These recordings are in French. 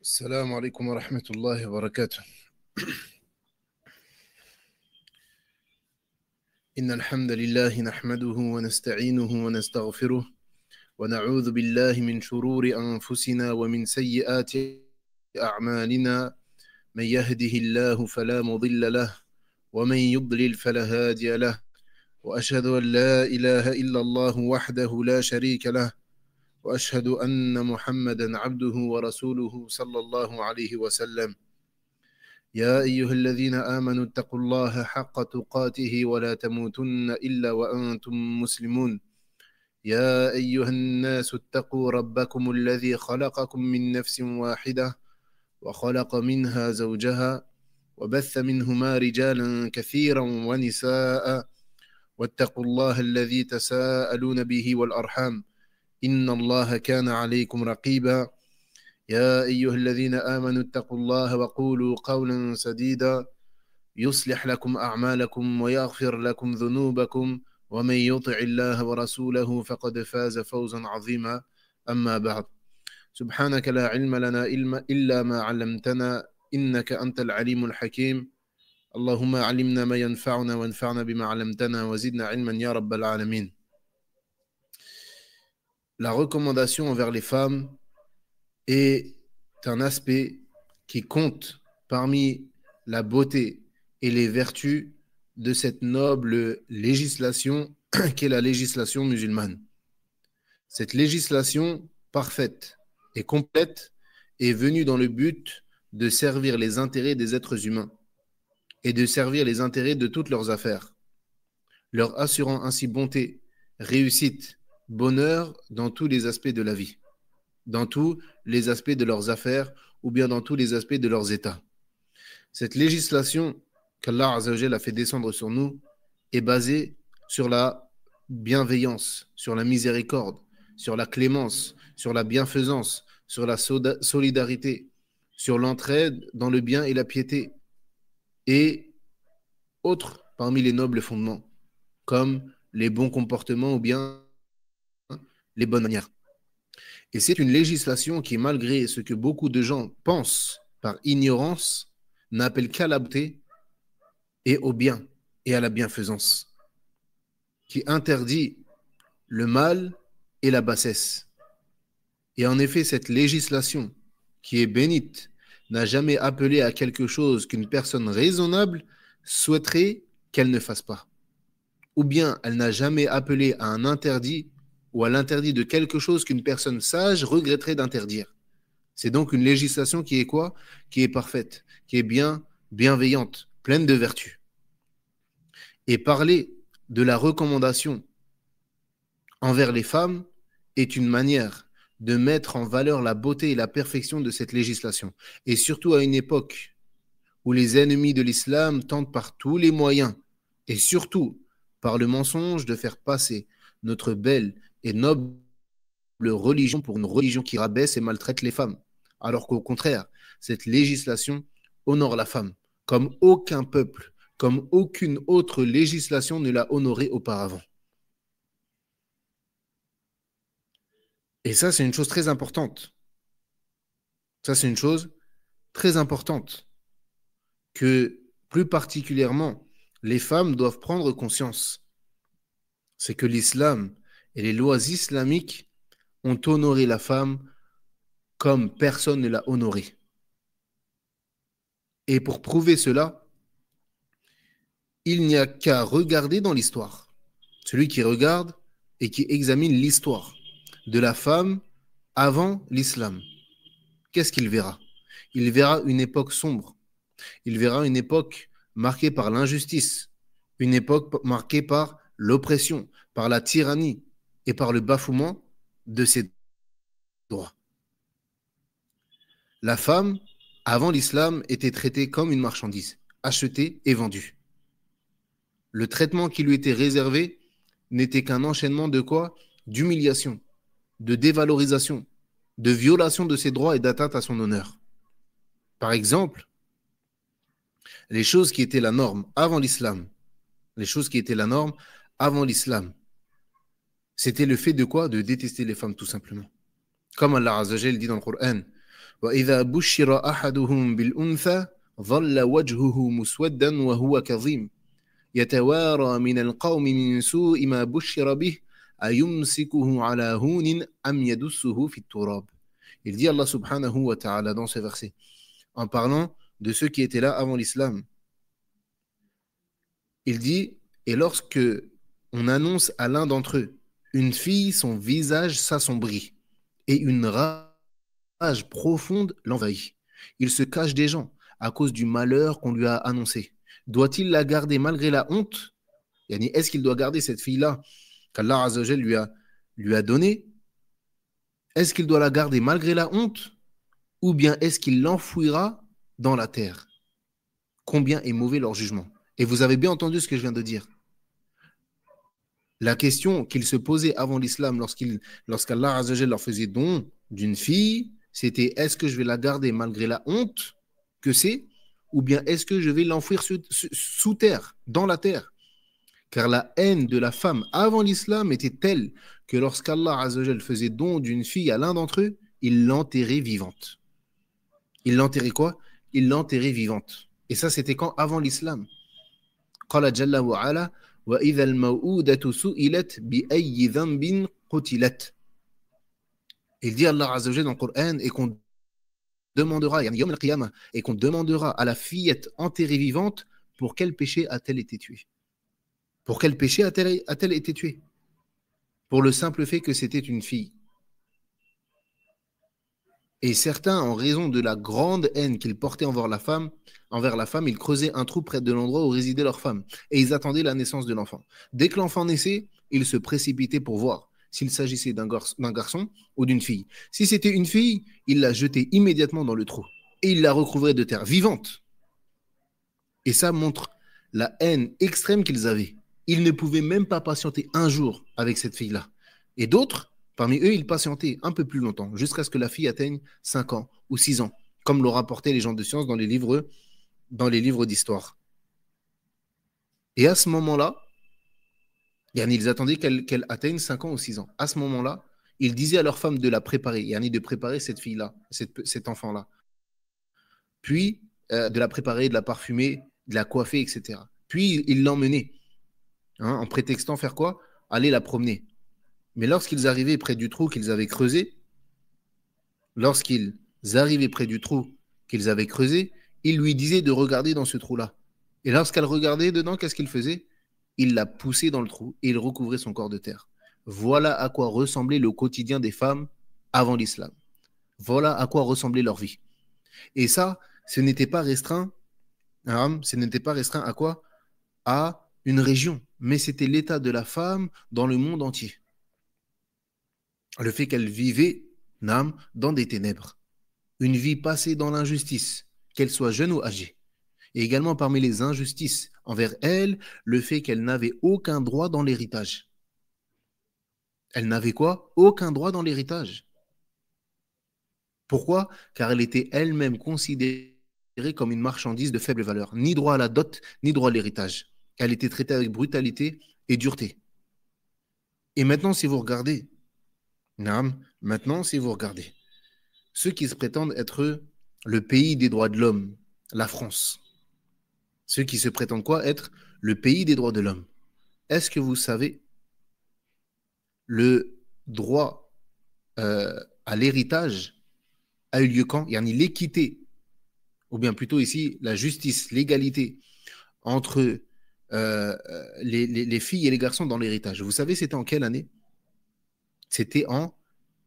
السلام عليكم ورحمة الله وبركاته. إن الحمد لله نحمده ونستعينه ونستغفره ونعوذ بالله من شرور أنفسنا ومن سيئات أعمالنا. من يهده الله فلا مضل له ومن يضلل فلا هادي له، وأشهد أن لا إله إلا الله وحده لا شريك له، وأشهد أن محمدا عبده ورسوله صلى الله عليه وسلم. يا أيها الذين آمنوا اتقوا الله حق تقاته ولا تموتن إلا وأنتم مسلمون. يا أيها الناس اتقوا ربكم الذي خلقكم من نفس واحدة وخلق منها زوجها وبث منهما رجالا كثيرا ونساء، واتقوا الله الذي تساءلون به والأرحام إن الله كان عليكم رقيبا. يا أيها الذين آمنوا اتقوا الله وقولوا قولا سديدا يصلح لكم أعمالكم ويغفر لكم ذنوبكم، ومن يطع الله ورسوله فقد فاز فوزا عظيما. أما بعد، سبحانك لا علم لنا إلا ما علمتنا إنك أنت العليم الحكيم. اللهم علمنا ما ينفعنا وانفعنا بما علمتنا وزدنا علما يا رب العالمين. La recommandation envers les femmes est un aspect qui compte parmi la beauté et les vertus de cette noble législation qu'est la législation musulmane. Cette législation parfaite et complète est venue dans le but de servir les intérêts des êtres humains et de servir les intérêts de toutes leurs affaires, leur assurant ainsi bonté, réussite, bonheur dans tous les aspects de la vie, dans tous les aspects de leurs affaires ou bien dans tous les aspects de leurs états. Cette législation qu'Allah Azza wa Jal a fait descendre sur nous est basée sur la bienveillance, sur la miséricorde, sur la clémence, sur la bienfaisance, sur la solidarité, sur l'entraide dans le bien et la piété, et autres parmi les nobles fondements, comme les bons comportements ou bien les bonnes manières. Et c'est une législation qui, malgré ce que beaucoup de gens pensent par ignorance, n'appelle qu'à la beauté et au bien et à la bienfaisance, qui interdit le mal et la bassesse. Et en effet, cette législation qui est bénite n'a jamais appelé à quelque chose qu'une personne raisonnable souhaiterait qu'elle ne fasse pas. Ou bien elle n'a jamais appelé à un interdit ou à l'interdit de quelque chose qu'une personne sage regretterait d'interdire. C'est donc une législation qui est quoi? Qui est parfaite, qui est bienveillante, pleine de vertus. Et parler de la recommandation envers les femmes est une manière de mettre en valeur la beauté et la perfection de cette législation. Et surtout à une époque où les ennemis de l'islam tentent par tous les moyens, et surtout par le mensonge, de faire passer notre belle et noble religion pour une religion qui rabaisse et maltraite les femmes. Alors qu'au contraire, cette législation honore la femme, comme aucun peuple, comme aucune autre législation ne l'a honorée auparavant. Et ça, c'est une chose très importante. Ça, c'est une chose très importante que, plus particulièrement, les femmes doivent prendre conscience. C'est que l'islam et les lois islamiques ont honoré la femme comme personne ne l'a honorée. Et pour prouver cela, il n'y a qu'à regarder dans l'histoire. Celui qui regarde et qui examine l'histoire de la femme avant l'islam, qu'est-ce qu'il verra? Il verra une époque sombre. Il verra une époque marquée par l'injustice, une époque marquée par l'oppression, par la tyrannie et par le bafouement de ses droits. La femme, avant l'islam, était traitée comme une marchandise, achetée et vendue. Le traitement qui lui était réservé n'était qu'un enchaînement de quoi? D'humiliation, de dévalorisation, de violation de ses droits et d'atteinte à son honneur. Par exemple, les choses qui étaient la norme avant l'islam, c'était le fait de quoi? De détester les femmes, tout simplement. Comme Allah Azza wa Jal dit dans le Coran, وإذا بشر أحدهم بالأنثى ظل وجهه مسودا وهو كظيم يتوارى من القوم من سوء ما بشر به أيمسكه على هون أم يدسه في التراب. Il dit Allah subhanahu wa ta'ala dans ce verset, en parlant de ceux qui étaient là avant l'islam. Il dit, et lorsque on annonce à l'un d'entre eux une fille, son visage s'assombrit et une rage profonde l'envahit. Il se cache des gens à cause du malheur qu'on lui a annoncé. Doit-il la garder malgré la honte? Yani, est-ce qu'il doit garder cette fille-là qu'Allah Azza wa Jal lui a donnée? Est-ce qu'il doit la garder malgré la honte? Ou bien est-ce qu'il l'enfouira dans la terre? Combien est mauvais leur jugement? Et vous avez bien entendu ce que je viens de dire. La question qu'ils se posaient avant l'islam lorsqu'Allah Azza wa Jal leur faisait don d'une fille, c'était est-ce que je vais la garder malgré la honte que c'est, ou bien est-ce que je vais l'enfouir sous terre, dans la terre? Car la haine de la femme avant l'islam était telle que lorsqu'Allah Azza wa Jal faisait don d'une fille à l'un d'entre eux, il l'enterrait vivante. Il l'enterrait quoi? Il l'enterrait vivante. Et ça, c'était quand? Avant l'islam. Qala Jalla wa ala wa idha al-maw'udatu su'ilat bi ayyi dhanbin qutilat. Il dit Allah Azza wa Jal dans le Coran et qu'on demandera, yawm al-qiyamah, et qu'on demandera à la fillette enterrée vivante pour quel péché a-t-elle été tuée? Pour quel péché a-t-elle été tuée? Pour le simple fait que c'était une fille. Et certains, en raison de la grande haine qu'ils portaient envers la femme, ils creusaient un trou près de l'endroit où résidait leur femme. Et ils attendaient la naissance de l'enfant. Dès que l'enfant naissait, ils se précipitaient pour voir s'il s'agissait d'un garçon ou d'une fille. Si c'était une fille, ils la jetaient immédiatement dans le trou. Et ils la recouvraient de terre vivante. Et ça montre la haine extrême qu'ils avaient. Ils ne pouvaient même pas patienter un jour avec cette fille-là. Et d'autres, parmi eux, ils patientaient un peu plus longtemps, jusqu'à ce que la fille atteigne 5 ans ou 6 ans, comme l'ont rapporté les gens de science dans les livres d'histoire. Et à ce moment-là, ils attendaient qu'elle atteigne 5 ans ou 6 ans. À ce moment-là, ils disaient à leur femme de la préparer, de préparer cette fille-là, cet enfant-là. Puis, de la préparer, de la parfumer, de la coiffer, etc. Puis, ils l'emmenaient, en prétextant faire quoi? Aller la promener. Mais lorsqu'ils arrivaient près du trou qu'ils avaient creusé, ils lui disaient de regarder dans ce trou-là. Et lorsqu'elle regardait dedans, qu'est-ce qu'il faisait? Il la poussait dans le trou et il recouvrait son corps de terre. Voilà à quoi ressemblait le quotidien des femmes avant l'islam. Voilà à quoi ressemblait leur vie. Et ça, ce n'était pas restreint à quoi? À une région, mais c'était l'état de la femme dans le monde entier. Le fait qu'elle vivait dans des ténèbres, une vie passée dans l'injustice, qu'elle soit jeune ou âgée. Et également parmi les injustices envers elle, le fait qu'elle n'avait aucun droit dans l'héritage. Elle n'avait quoi? Aucun droit dans l'héritage. Pourquoi? Car elle était elle-même considérée comme une marchandise de faible valeur. Ni droit à la dot, ni droit à l'héritage. Elle était traitée avec brutalité et dureté. Et maintenant, si vous regardez, ceux qui se prétendent être le pays des droits de l'homme, la France, ceux qui se prétendent quoi? Être le pays des droits de l'homme. Est-ce que vous savez le droit à l'héritage a eu lieu quand? L'équité, ou bien plutôt ici la justice, l'égalité entre les filles et les garçons dans l'héritage. Vous savez c'était en quelle année? C'était en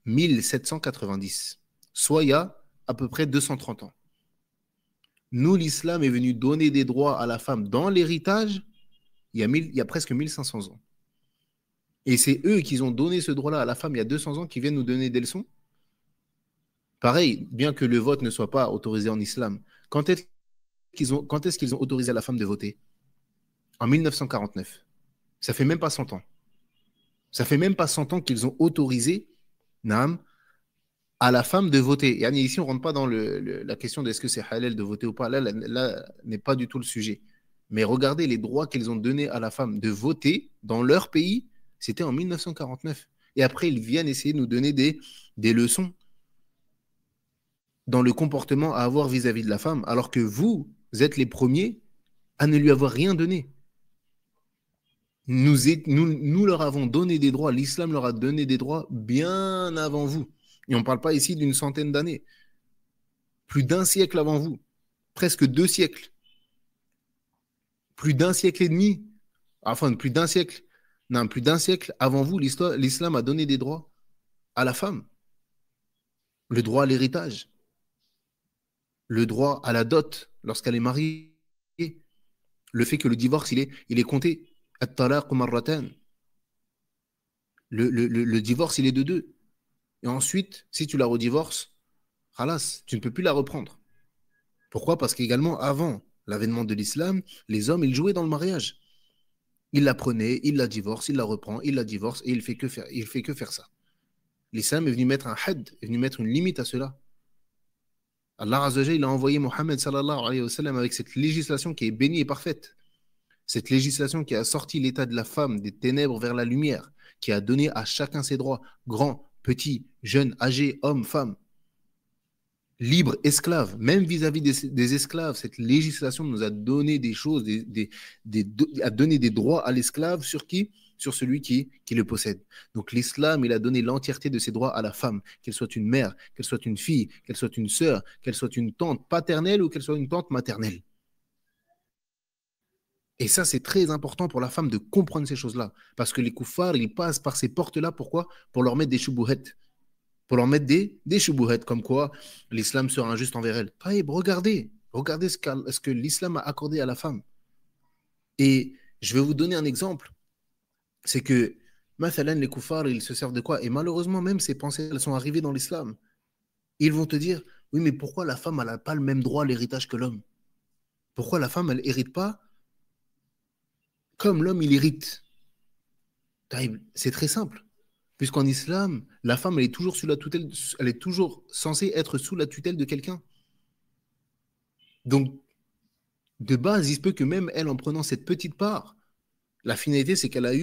1790, soit il y a à peu près 230 ans. Nous, l'islam est venu donner des droits à la femme dans l'héritage il y a presque 1500 ans. Et c'est eux qui ont donné ce droit-là à la femme il y a 200 ans qui viennent nous donner des leçons. Pareil, bien que le vote ne soit pas autorisé en islam, quand est-ce qu'ils ont autorisé à la femme de voter? En 1949. Ça fait même pas 100 ans. Ça fait même pas 100 ans qu'ils ont autorisé à la femme de voter. Ici, on ne rentre pas dans la question de est-ce que c'est halal de voter ou pas. Là n'est pas du tout le sujet. Mais regardez les droits qu'ils ont donnés à la femme de voter dans leur pays, c'était en 1949. Et après, ils viennent essayer de nous donner des leçons dans le comportement à avoir vis-à-vis de la femme, alors que vous êtes les premiers à ne lui avoir rien donné. Nous leur avons donné des droits, l'islam leur a donné des droits bien avant vous. Et on ne parle pas ici d'une centaine d'années. Plus d'un siècle avant vous. Presque 2 siècles. Plus d'un siècle et demi. Enfin, plus d'un siècle. Non, plus d'un siècle avant vous, l'islam a donné des droits à la femme. Le droit à l'héritage. Le droit à la dot lorsqu'elle est mariée. Le fait que le divorce, il est compté. At-talaq marratan. Le divorce, il est de deux. Et ensuite, si tu la redivorces, khalas, tu ne peux plus la reprendre. Pourquoi? Parce qu'également, avant l'avènement de l'islam, les hommes, ils jouaient dans le mariage. Ils la prenaient, ils la divorcent, il la reprend, il la divorce, et il fait que faire ça. L'islam est venu mettre un had, est venu mettre une limite à cela. Allah Azza wa Jalla, il a envoyé Mohammed sallallahu alayhi wa sallam avec cette législation qui est bénie et parfaite. Cette législation qui a sorti l'état de la femme des ténèbres vers la lumière, qui a donné à chacun ses droits, grand, petit, jeune, âgé, homme, femme, libre, esclave, même vis-à-vis des esclaves, cette législation nous a donné des choses, a donné des droits à l'esclave sur qui? Sur celui qui le possède. Donc l'islam, il a donné l'entièreté de ses droits à la femme, qu'elle soit une mère, qu'elle soit une fille, qu'elle soit une sœur, qu'elle soit une tante paternelle ou qu'elle soit une tante maternelle. Et ça, c'est très important pour la femme de comprendre ces choses-là. Parce que les koufars, ils passent par ces portes-là. Pourquoi? Pour leur mettre des choubouhettes. Pour leur mettre des choubouhettes, comme quoi l'islam sera injuste envers elle. Taïb, regardez ce que l'islam a accordé à la femme. Et je vais vous donner un exemple. C'est que, mathalan, les koufars, ils se servent de quoi? Et malheureusement, même ces pensées, elles sont arrivées dans l'islam. Ils vont te dire, oui, mais pourquoi la femme, elle n'a pas le même droit à l'héritage que l'homme? Pourquoi la femme, elle hérite pas comme l'homme, il hérite? C'est très simple. Puisqu'en islam, la femme, elle est toujours sous la tutelle, elle est toujours censée être sous la tutelle de quelqu'un. Donc, de base, il se peut que même elle, en prenant cette petite part, la finalité, c'est elle a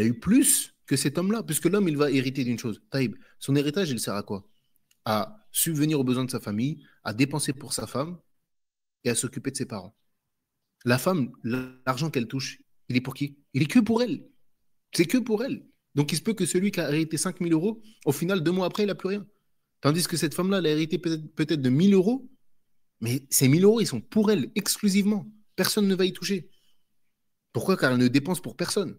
eu plus que cet homme-là, puisque l'homme, il va hériter d'une chose. Taïb, son héritage, il sert à quoi? À subvenir aux besoins de sa famille, à dépenser pour sa femme et à s'occuper de ses parents. La femme, l'argent qu'elle touche, il est pour qui? Il est que pour elle. C'est que pour elle. Donc, il se peut que celui qui a hérité 5 000 euros, au final, 2 mois après, il n'a plus rien. Tandis que cette femme-là, elle a hérité peut-être de 1 000 euros, mais ces 1 000 euros, ils sont pour elle, exclusivement. Personne ne va y toucher. Pourquoi? Car elle ne dépense pour personne.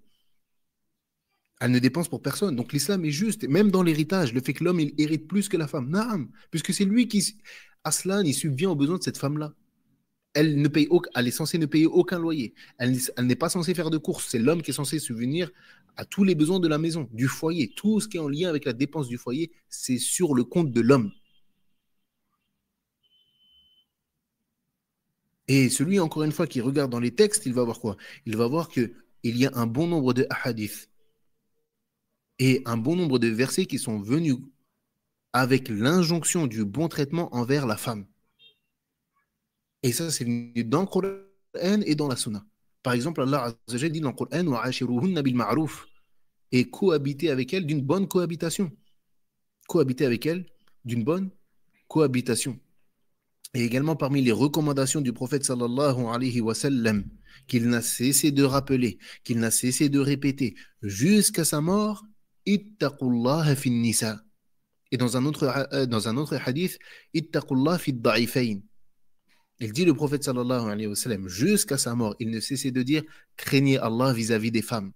Elle ne dépense pour personne. Donc, l'islam est juste. Même dans l'héritage, le fait que l'homme, il hérite plus que la femme. Naam, puisque c'est lui qui, Aslan, il subvient aux besoins de cette femme-là. Elle est censée ne payer aucun loyer. Elle n'est pas censée faire de courses. C'est l'homme qui est censé subvenir à tous les besoins de la maison, du foyer. Tout ce qui est en lien avec la dépense du foyer, c'est sur le compte de l'homme. Et celui, encore une fois, qui regarde dans les textes, il va voir quoi? Il va voir qu'il y a un bon nombre de hadiths et un bon nombre de versets qui sont venus avec l'injonction du bon traitement envers la femme. Et ça, c'est venu dans le Coran et dans la Sunna. Par exemple, Allah Azza wa Jalla dit dans le Coran وَعَاشِرُوهُنَّ بِالْمَعْرُوفِ et cohabiter avec elle d'une bonne cohabitation. Cohabiter avec elle d'une bonne cohabitation. Et également parmi les recommandations du prophète sallallahu alayhi wa sallam, qu'il n'a cessé de rappeler, qu'il n'a cessé de répéter jusqu'à sa mort, ittaqullaha fin nisa. Et dans un autre hadith, ittaqullaha fi da'ifayn. Il dit le prophète sallallahu alayhi wa sallam, jusqu'à sa mort, il ne cessait de dire craignez Allah vis-à-vis des femmes.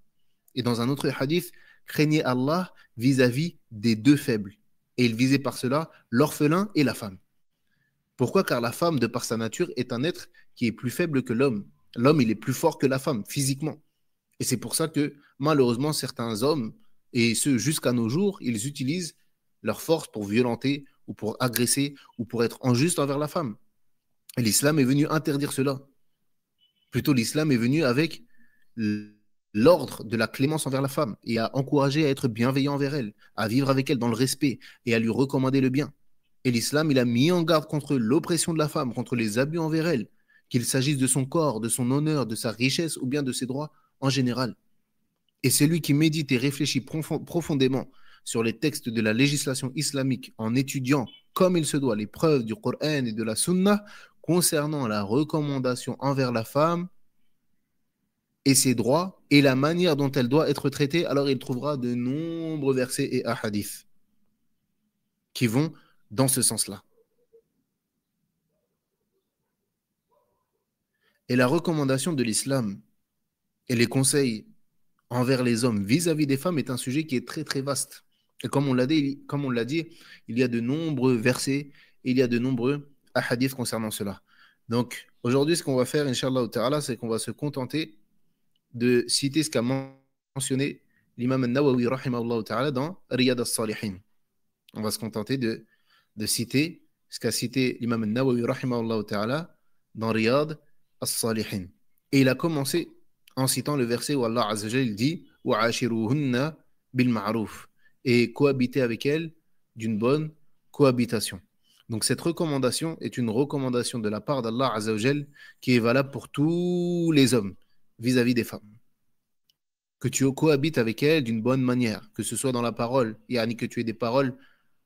Et dans un autre hadith, craignez Allah vis-à-vis des deux faibles. Et il visait par cela l'orphelin et la femme. Pourquoi? Car la femme, de par sa nature, est un être qui est plus faible que l'homme. L'homme, il est plus fort que la femme, physiquement. Et c'est pour ça que, malheureusement, certains hommes, et ceux jusqu'à nos jours, ils utilisent leur force pour violenter, ou pour agresser, ou pour être injuste envers la femme. Et l'islam est venu interdire cela. Plutôt, l'islam est venu avec l'ordre de la clémence envers la femme et à encourager à être bienveillant envers elle, à vivre avec elle dans le respect et à lui recommander le bien. Et l'islam, il a mis en garde contre l'oppression de la femme, contre les abus envers elle, qu'il s'agisse de son corps, de son honneur, de sa richesse ou bien de ses droits en général. Et celui qui médite et réfléchit profondément sur les textes de la législation islamique en étudiant comme il se doit les preuves du Coran et de la Sunna concernant la recommandation envers la femme et ses droits et la manière dont elle doit être traitée, alors il trouvera de nombreux versets et hadiths qui vont dans ce sens-là. Et la recommandation de l'islam et les conseils envers les hommes vis-à-vis des femmes est un sujet qui est très très vaste. Et comme on l'a dit, il y a de nombreux versets, il y a de nombreux hadiths concernant cela. Donc aujourd'hui, ce qu'on va faire, Inch'Allah Ta'ala, c'est qu'on va se contenter de citer ce qu'a mentionné l'imam al-Nawawi rahimahullah ta'ala dans Riyad al-Salihin. On va se contenter de citer ce qu'a cité l'imam al-Nawawi rahimahullah ta'ala dans Riyad al-Salihin. Et il a commencé en citant le verset où Allah Azza wa Jalla dit wa'ashiruhunna bil ma'ruf, et cohabiter avec elles d'une bonne cohabitation. Donc cette recommandation est une recommandation de la part d'Allah Azza wa Jalla qui est valable pour tous les hommes vis-à-vis des femmes. Que tu cohabites avec elles d'une bonne manière, que ce soit dans la parole, yani que tu aies des paroles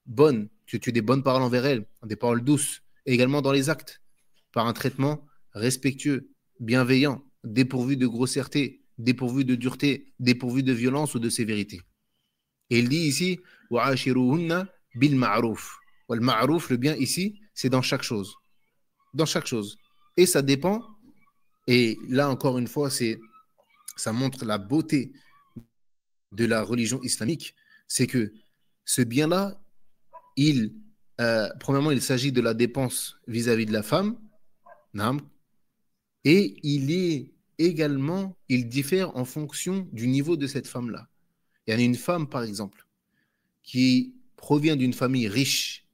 bonnes, que tu aies des bonnes paroles envers elles, des paroles douces, et également dans les actes, par un traitement respectueux, bienveillant, dépourvu de grossièreté, dépourvu de dureté, dépourvu de violence ou de sévérité. Et il dit ici wa'ashiruhunna bil ma'ruf. Le ma'ruf, le bien ici, c'est dans chaque chose. Dans chaque chose. Et ça dépend, et là encore une fois, ça montre la beauté de la religion islamique, c'est que ce bien-là, premièrement, il s'agit de la dépense vis-à-vis de la femme, et il diffère en fonction du niveau de cette femme-là. Il y a une femme, par exemple, qui provient d'une famille riche,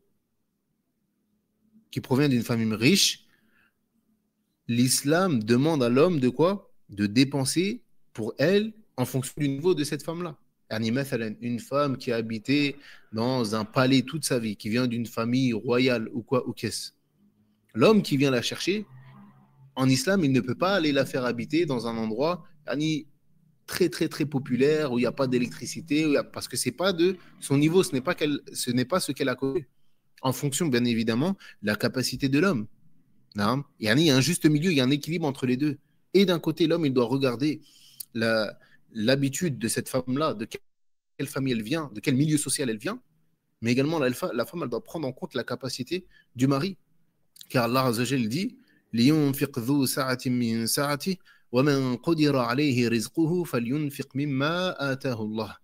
l'islam demande à l'homme de quoi? De dépenser pour elle en fonction du niveau de cette femme-là. Une femme qui a habité dans un palais toute sa vie, qui vient d'une famille royale ou quoi, ou qu'est-ce. L'homme qui vient la chercher, en islam, il ne peut pas aller la faire habiter dans un endroit très très très populaire où il n'y a pas d'électricité, parce que c'est pas de son niveau, ce n'est pas ce qu'elle a connu. En fonction, bien évidemment, de la capacité de l'homme. Il y a un juste milieu, il y a un équilibre entre les deux. Et d'un côté, l'homme, il doit regarder l'habitude de cette femme-là, de quelle famille elle vient, de quel milieu social elle vient, mais également la femme, elle doit prendre en compte la capacité du mari. Car Allah Azza wa Jalla dit لينفق ذو سعة من سعته ومن قدر عليه رزقه فلينفق مما آتاه الله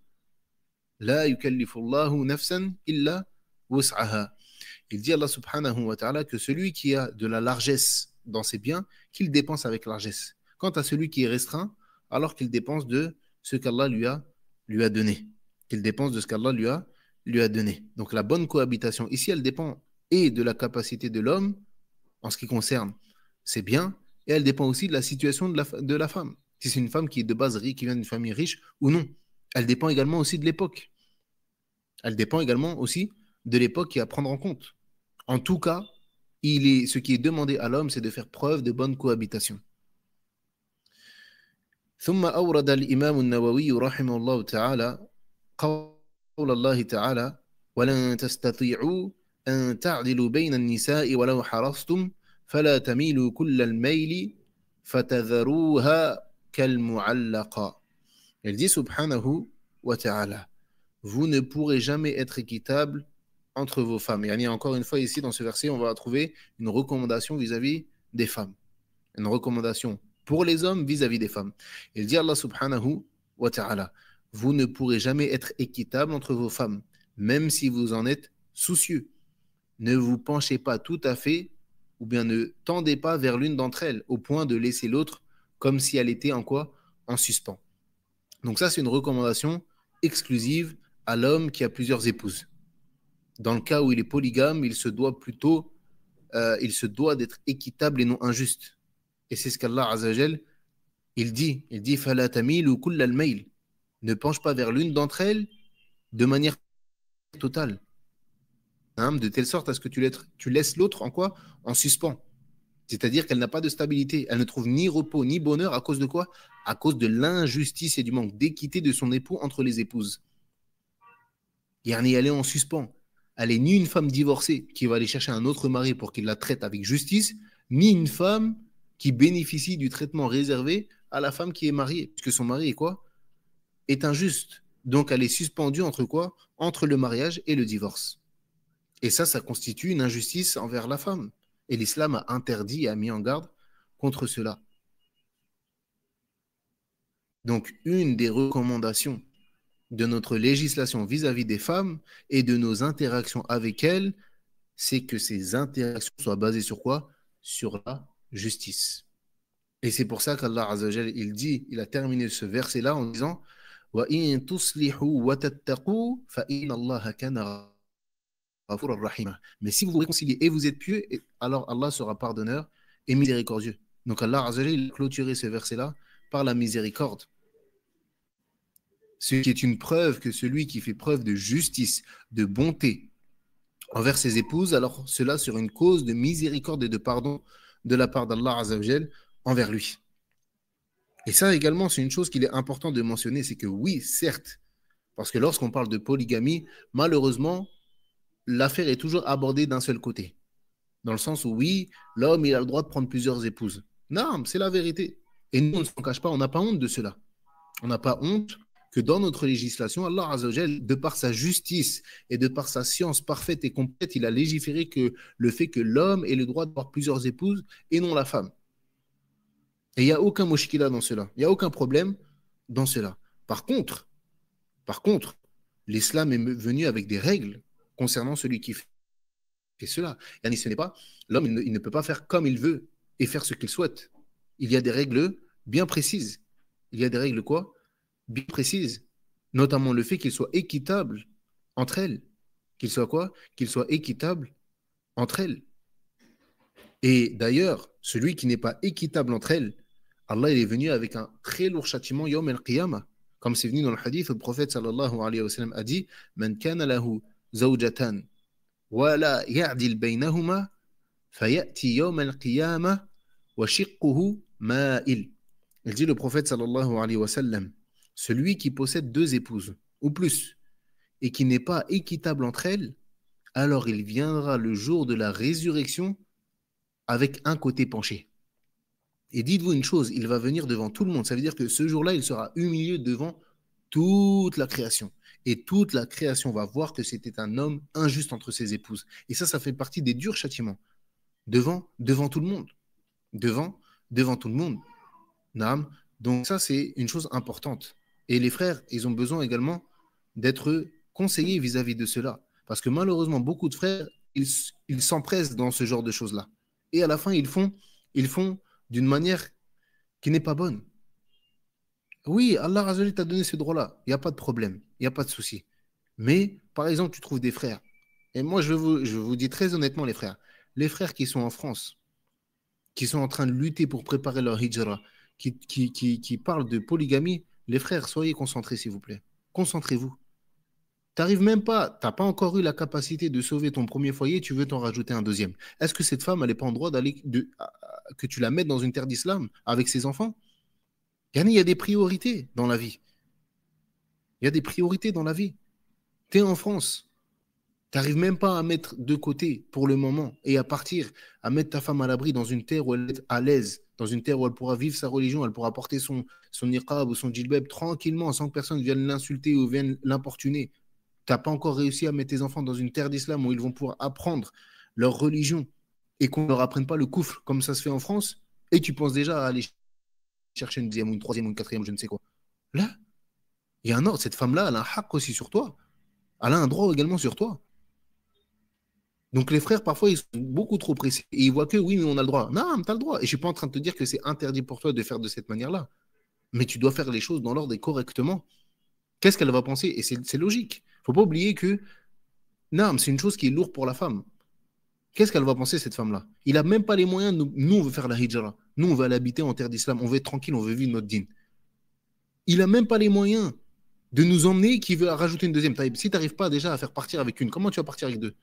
لا يكلف الله نفسا إلا وسعها. Il dit Allah subhanahu wa ta'ala que celui qui a de la largesse dans ses biens, qu'il dépense avec largesse. Quant à celui qui est restreint, alors qu'il dépense de ce qu'Allah lui a donné. Qu'il dépense de ce qu'Allah lui a donné. Donc la bonne cohabitation, ici, elle dépend et de la capacité de l'homme en ce qui concerne ses biens, et elle dépend aussi de la situation de la femme. Si c'est une femme qui est de base riche, qui vient d'une famille riche ou non. Elle dépend également aussi de l'époque. Elle dépend également aussi de l'époque qui est à prendre en compte. En tout cas, ce qui est demandé à l'homme, c'est de faire preuve de bonne cohabitation. ثم أورد الإمام النووي رحمه الله تعالى قول الله تعالى ولن تستطيعوا أن تعدلوا بين النساء ولو حرصتم فلا تميلوا كل الميل فتذروها كالمعلقة. Il dit subhanahu wa ta'ala, vous ne pourrez jamais être équitable entre vos femmes. Et encore une fois, ici, dans ce verset, on va trouver une recommandation vis-à-vis des femmes. Une recommandation pour les hommes vis-à-vis des femmes. Il dit Allah subhanahu wa ta'ala, vous ne pourrez jamais être équitable entre vos femmes, même si vous en êtes soucieux. Ne vous penchez pas tout à fait, ou bien ne tendez pas vers l'une d'entre elles, au point de laisser l'autre comme si elle était en quoi? En suspens. Donc ça, c'est une recommandation exclusive à l'homme qui a plusieurs épouses. Dans le cas où il est polygame, il se doit d'être équitable et non injuste. Et c'est ce qu'Allah Azza wa Jal, il dit فَلَا تَمِيلُوا كُلَّ الْمَيْلِ, ne penche pas vers l'une d'entre elles de manière totale. De telle sorte à ce que tu laisses l'autre en quoi? En suspens. C'est-à-dire qu'elle n'a pas de stabilité. Elle ne trouve ni repos ni bonheur à cause de quoi? À cause de l'injustice et du manque d'équité de son époux entre les épouses. Elle est en suspens. elle est ni une femme divorcée qui va aller chercher un autre mari pour qu'il la traite avec justice, ni une femme qui bénéficie du traitement réservé à la femme qui est mariée, puisque son mari est quoi? Est injuste. Donc elle est suspendue entre quoi? Entre le mariage et le divorce. Et ça constitue une injustice envers la femme. Et l'islam a interdit et a mis en garde contre cela. Donc, une des recommandations de notre législation vis-à-vis des femmes et de nos interactions avec elles, c'est que ces interactions soient basées sur quoi? Sur la justice. Et c'est pour ça qu'Allah Azzawajal, il a terminé ce verset-là en disant وَإِن تُصْلِحُوا وَتَتَّقُوا فَإِنَّ اللَّهَ كَانَ غَفُورًا رَحِيمًا. Mais si vous vous réconciliez et vous êtes pieux, alors Allah sera pardonneur et miséricordieux. Donc Allah Azzawajal, il a clôturé ce verset-là par la miséricorde. Ce qui est une preuve que celui qui fait preuve de justice, de bonté envers ses épouses, alors cela sera une cause de miséricorde et de pardon de la part d'Allah Azzawajal envers lui. Et ça également, c'est une chose qu'il est important de mentionner, c'est que oui, certes, parce que lorsqu'on parle de polygamie, malheureusement, l'affaire est toujours abordée d'un seul côté. Dans le sens où oui, l'homme, il a le droit de prendre plusieurs épouses. Non, c'est la vérité. Et nous, on ne s'en cache pas, on n'a pas honte de cela. On n'a pas honte que dans notre législation, Allah Azzawajal, de par sa justice et de par sa science parfaite et complète, il a légiféré que le fait que l'homme ait le droit d'avoir plusieurs épouses et non la femme. Et il n'y a aucun moshkila dans cela. Il n'y a aucun problème dans cela. Par contre, l'islam est venu avec des règles concernant celui qui fait cela. Et ce n'est pas, l'homme, il ne peut pas faire comme il veut et faire ce qu'il souhaite. Il y a des règles bien précises. Il y a des règles quoi? Bien précises. Notamment le fait qu'il soit équitable entre elles. Qu'il soit quoi? Qu'il soit équitable entre elles. Et d'ailleurs, celui qui n'est pas équitable entre elles, Allah il est venu avec un très lourd châtiment Yawm al-Qiyamah. Comme c'est venu dans le hadith, le prophète sallallahu alayhi wa sallam a dit Man kana lahu zawjatan wa la ya'dil baynahuma fayati yawm al-Qiyamah wa shiqquhu ma'il. Il dit le prophète sallallahu alayhi wa sallam celui qui possède deux épouses ou plus et qui n'est pas équitable entre elles, alors il viendra le jour de la résurrection avec un côté penché. Et dites-vous une chose, il va venir devant tout le monde. Ça veut dire que ce jour-là, il sera humilié devant toute la création. Et toute la création va voir que c'était un homme injuste entre ses épouses. Et ça fait partie des durs châtiments. Devant tout le monde. Devant tout le monde. Naam. Donc ça, c'est une chose importante. Et les frères, ils ont besoin également d'être conseillés vis-à-vis de cela. Parce que malheureusement, beaucoup de frères, ils s'empressent dans ce genre de choses-là. Et à la fin, ils font d'une manière qui n'est pas bonne. Oui, Allah Azzawajal t'a donné ce droit-là. Il n'y a pas de problème. Il n'y a pas de souci. Mais, par exemple, tu trouves des frères. Et moi, je vous dis très honnêtement, les frères qui sont en France, qui sont en train de lutter pour préparer leur hijra, qui parlent de polygamie, les frères, soyez concentrés, s'il vous plaît. Concentrez-vous. T'arrives même pas, t'as pas encore eu la capacité de sauver ton premier foyer, tu veux t'en rajouter un deuxième. Est-ce que cette femme, elle n'est pas en droit que tu la mettes dans une terre d'islam avec ses enfants? Il y a des priorités dans la vie. Il y a des priorités dans la vie. Tu es en France. Tu n'arrives même pas à mettre de côté pour le moment et à partir, à mettre ta femme à l'abri dans une terre où elle est à l'aise, dans une terre où elle pourra vivre sa religion, elle pourra porter son niqab ou son djilbab tranquillement sans que personne vienne l'insulter ou vienne l'importuner. Tu n'as pas encore réussi à mettre tes enfants dans une terre d'islam où ils vont pouvoir apprendre leur religion et qu'on ne leur apprenne pas le koufr comme ça se fait en France, et tu penses déjà à aller chercher une deuxième ou une troisième ou une quatrième ou je ne sais quoi. Là, il y a un ordre. Cette femme-là, elle a un haq aussi sur toi. Elle a un droit également sur toi. Donc les frères, parfois, ils sont beaucoup trop pressés. Et ils voient que oui, mais on a le droit. Non, tu as le droit. Et je ne suis pas en train de te dire que c'est interdit pour toi de faire de cette manière-là. Mais tu dois faire les choses dans l'ordre et correctement. Qu'est-ce qu'elle va penser? Et c'est logique. Il ne faut pas oublier que non, c'est une chose qui est lourde pour la femme. Qu'est-ce qu'elle va penser, cette femme-là? Il n'a même pas les moyens. Nous, on veut faire la hijra. Nous, on veut aller habiter en terre d'islam. On veut être tranquille, on veut vivre notre dîne. Il n'a même pas les moyens de nous emmener qui veut rajouter une deuxième. Si tu n'arrives pas déjà à faire partir avec une, comment tu vas partir avec deux?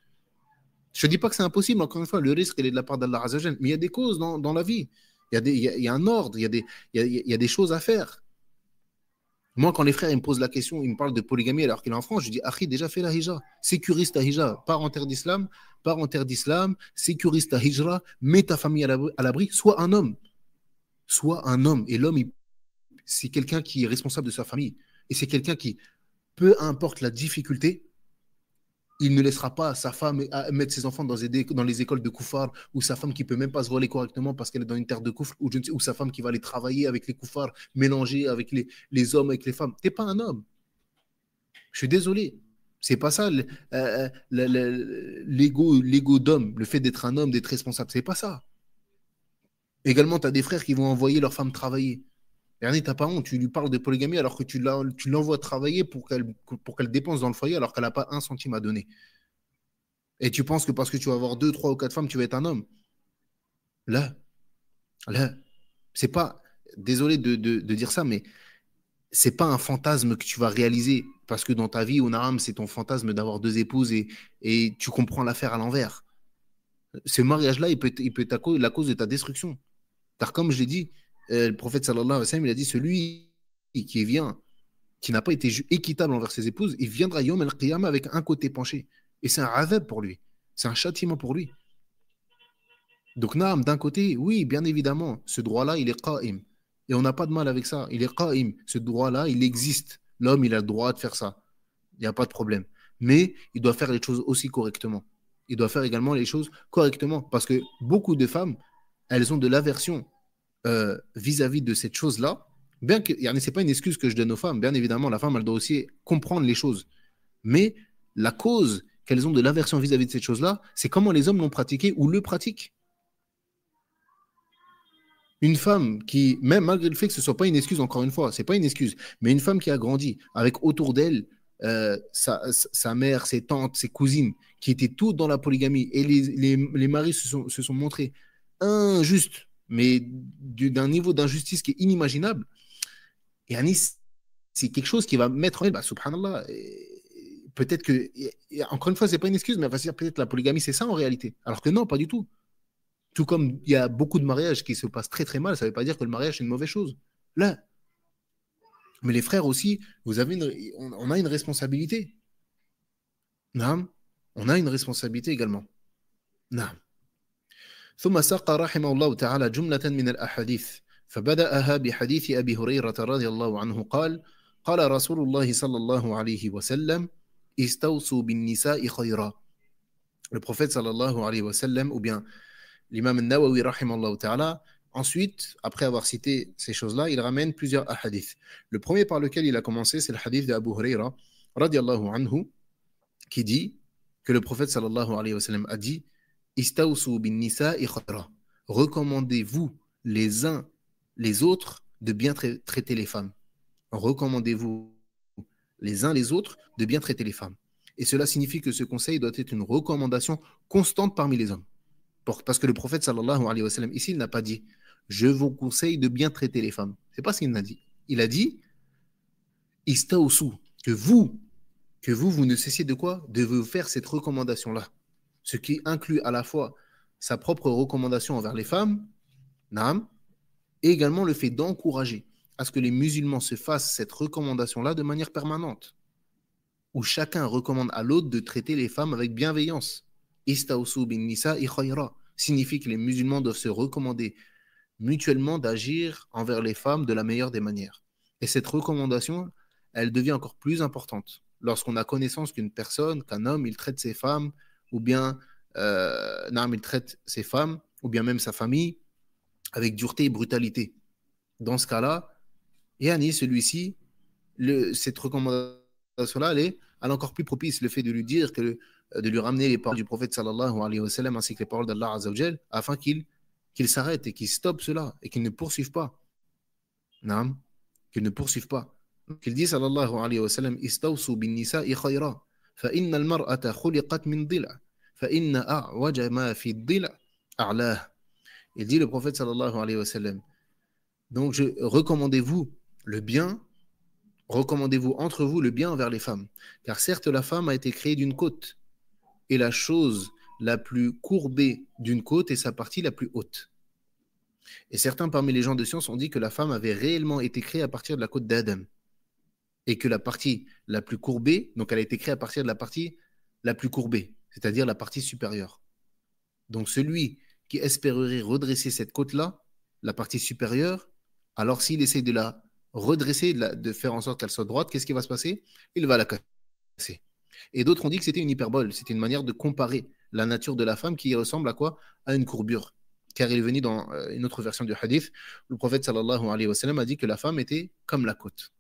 Je ne dis pas que c'est impossible, encore une fois, le risque, il est de la part d'Allah Azzawajal. Mais il y a des causes dans la vie. Il y a un ordre, il y a des choses à faire. Moi, quand les frères ils me posent la question, ils me parlent de polygamie alors qu'il est en France, je dis, Akhi, déjà fais la hijra. Sécurise ta hijra. Pars en terre d'islam, sécurise ta hijra, mets ta famille à l'abri, sois un homme. Sois un homme. Et l'homme, c'est quelqu'un qui est responsable de sa famille. Et c'est quelqu'un qui, peu importe la difficulté, il ne laissera pas sa femme mettre ses enfants dans les écoles de koufars, ou sa femme qui ne peut même pas se voiler correctement parce qu'elle est dans une terre de koufr, ou sa femme qui va aller travailler avec les koufars, mélanger avec les hommes, avec les femmes. Tu n'es pas un homme. Je suis désolé. C'est pas ça l'ego d'homme, le fait d'être un homme, d'être responsable. C'est pas ça. Également, tu as des frères qui vont envoyer leur femme travailler. Dernier, t'as pas honte, tu lui parles de polygamie alors que tu l'envoies travailler pour qu'elle dépense dans le foyer alors qu'elle n'a pas un centime à donner. Et tu penses que parce que tu vas avoir deux, trois ou quatre femmes, tu vas être un homme. Là, là, c'est pas, désolé de dire ça, mais c'est pas un fantasme que tu vas réaliser parce que dans ta vie, au Naram, c'est ton fantasme d'avoir deux épouses et tu comprends l'affaire à l'envers. Ce mariage-là, il peut être la cause de ta destruction. Car comme je l'ai dit, le prophète sallallahu alayhi wa sallam, il a dit celui qui vient, qui n'a pas été équitable envers ses épouses, il viendra Yom al-Qiyamah avec un côté penché. Et c'est un azab pour lui. C'est un châtiment pour lui. Donc, Naam, d'un côté, oui, bien évidemment, ce droit-là, il est qa'im. Et on n'a pas de mal avec ça. Il est qa'im. Ce droit-là, il existe. L'homme, il a le droit de faire ça. Il n'y a pas de problème. Mais il doit faire les choses aussi correctement. Il doit faire également les choses correctement. Parce que beaucoup de femmes, elles ont de l'aversion vis-à-vis de cette chose-là. Bien que, ce n'est pas une excuse que je donne aux femmes. Bien évidemment, la femme, elle doit aussi comprendre les choses. Mais la cause qu'elles ont de l'aversion vis-à-vis de cette chose-là, c'est comment les hommes l'ont pratiqué ou le pratiquent. Une femme qui, même malgré le fait que ce ne soit pas une excuse, encore une fois, ce n'est pas une excuse, mais une femme qui a grandi avec autour d'elle sa mère, ses tantes, ses cousines, qui étaient toutes dans la polygamie, et les maris se sont montrés injustes, mais d'un niveau d'injustice qui est inimaginable. Et Anis, c'est quelque chose qui va mettre en elle, subhanallah, peut-être que, encore une fois, ce n'est pas une excuse, mais elle va se dire peut-être la polygamie, c'est ça en réalité. Alors que non, pas du tout. Tout comme il y a beaucoup de mariages qui se passent très très mal, ça ne veut pas dire que le mariage est une mauvaise chose. Là. Mais les frères aussi, on a une responsabilité. Non. On a une responsabilité également. Non. ثم ساق رحمه الله تعالى جملة من الأحاديث فبدأها بحديث أبي هريرة رضي الله عنه قال قال رسول الله صلى الله عليه وسلم استوصوا بالنساء خيرا. Le prophète sallallahu alayhi wa sallam, ou bien l'imam al-Nawawi rahimallahu ta'ala, ensuite, après avoir cité ces choses-là, il ramène plusieurs hadiths. Le premier par lequel il a commencé, c'est le hadith d'Abu Huraira radiallahu anhu, qui dit que le prophète sallallahu alayhi wa sallam a dit Istawsu bin nisa'i khayra. Recommandez-vous les uns les autres de bien traiter les femmes. Recommandez-vous les uns les autres de bien traiter les femmes. Et cela signifie que ce conseil doit être une recommandation constante parmi les hommes. Parce que le prophète sallallahu alayhi wa sallam, ici, il n'a pas dit je vous conseille de bien traiter les femmes. C'est pas ce qu'il a dit. Il a dit Istawsu, que vous, vous ne cessiez de quoi? De vous faire cette recommandation-là. Ce qui inclut à la fois sa propre recommandation envers les femmes, naam, et également le fait d'encourager à ce que les musulmans se fassent cette recommandation-là de manière permanente, où chacun recommande à l'autre de traiter les femmes avec bienveillance. Istawsu bin nisa'i khayra signifie que les musulmans doivent se recommander mutuellement d'agir envers les femmes de la meilleure des manières. Et cette recommandation, elle devient encore plus importante lorsqu'on a connaissance qu'une personne, qu'un homme, il traite ses femmes, ou bien il traite ses femmes, ou bien même sa famille, avec dureté et brutalité. Dans ce cas-là, yani celui-ci, cette recommandation-là, elle est encore plus propice, le fait de lui dire de lui ramener les paroles du prophète sallallahu alayhi wa sallam ainsi que les paroles d'Allah azza wa jal, afin qu'il s'arrête et qu'il stoppe cela et qu'il ne poursuive pas. Non, qu'il ne poursuive pas. Qu'il dit sallallahu alayhi wa sallam istawsu bin nisa'i khayra fa inna al-mar'ata khuliqat min dila fa inna a'waja ma fi dila a'lah. Il dit le prophète sallallahu alayhi wa sallam, donc recommandez-vous le bien, recommandez-vous entre vous le bien envers les femmes, car certes la femme a été créée d'une côte et la chose la plus courbée d'une côte est sa partie la plus haute. Et certains parmi les gens de science ont dit que la femme avait réellement été créée à partir de la côte d'Adam. et que la partie la plus courbée, donc elle a été créée à partir de la partie la plus courbée, c'est-à-dire la partie supérieure. Donc celui qui espérerait redresser cette côte-là, la partie supérieure, alors s'il essaie de la redresser, de faire en sorte qu'elle soit droite, qu'est-ce qui va se passer? Il va la casser. Et d'autres ont dit que c'était une hyperbole, c'était une manière de comparer la nature de la femme qui ressemble à quoi? À une courbure. Car il est venu dans une autre version du hadith, le prophète sallallahu alayhi wa sallam a dit que la femme était comme la côte.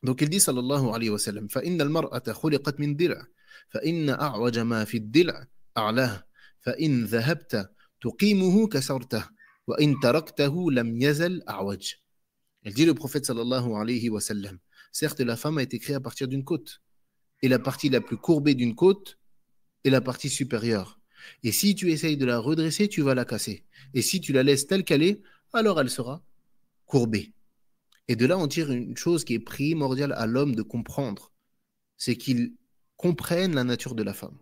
Donc il dit sallallahu alayhi wa sallam فَإِنَّ الْمَرْأَةَ خُلِقَتْ مِنْ دِلْعٍ فَإِنَّ أَعْوَجَ مَا فِي الدِّلْعِ أَعْلَاهُ فَإِنْ ذَهَبْتَ تُقِيمُهُ كَسَرْتَهُ وَإِنْ تَرَكْتَهُ لَمْ يَزَلْ أَعْوَجَ. Il dit le prophète sallallahu alayhi wa sallam, certes la femme a été créée à partir d'une côte, et la partie la plus courbée d'une côte est la partie supérieure. Et si tu essayes de la redresser, tu vas la casser. Et si tu la laisses telle qu'elle est, alors elle sera courbée. Et de là, on tire une chose qui est primordiale à l'homme de comprendre, c'est qu'il comprenne la nature de la femme.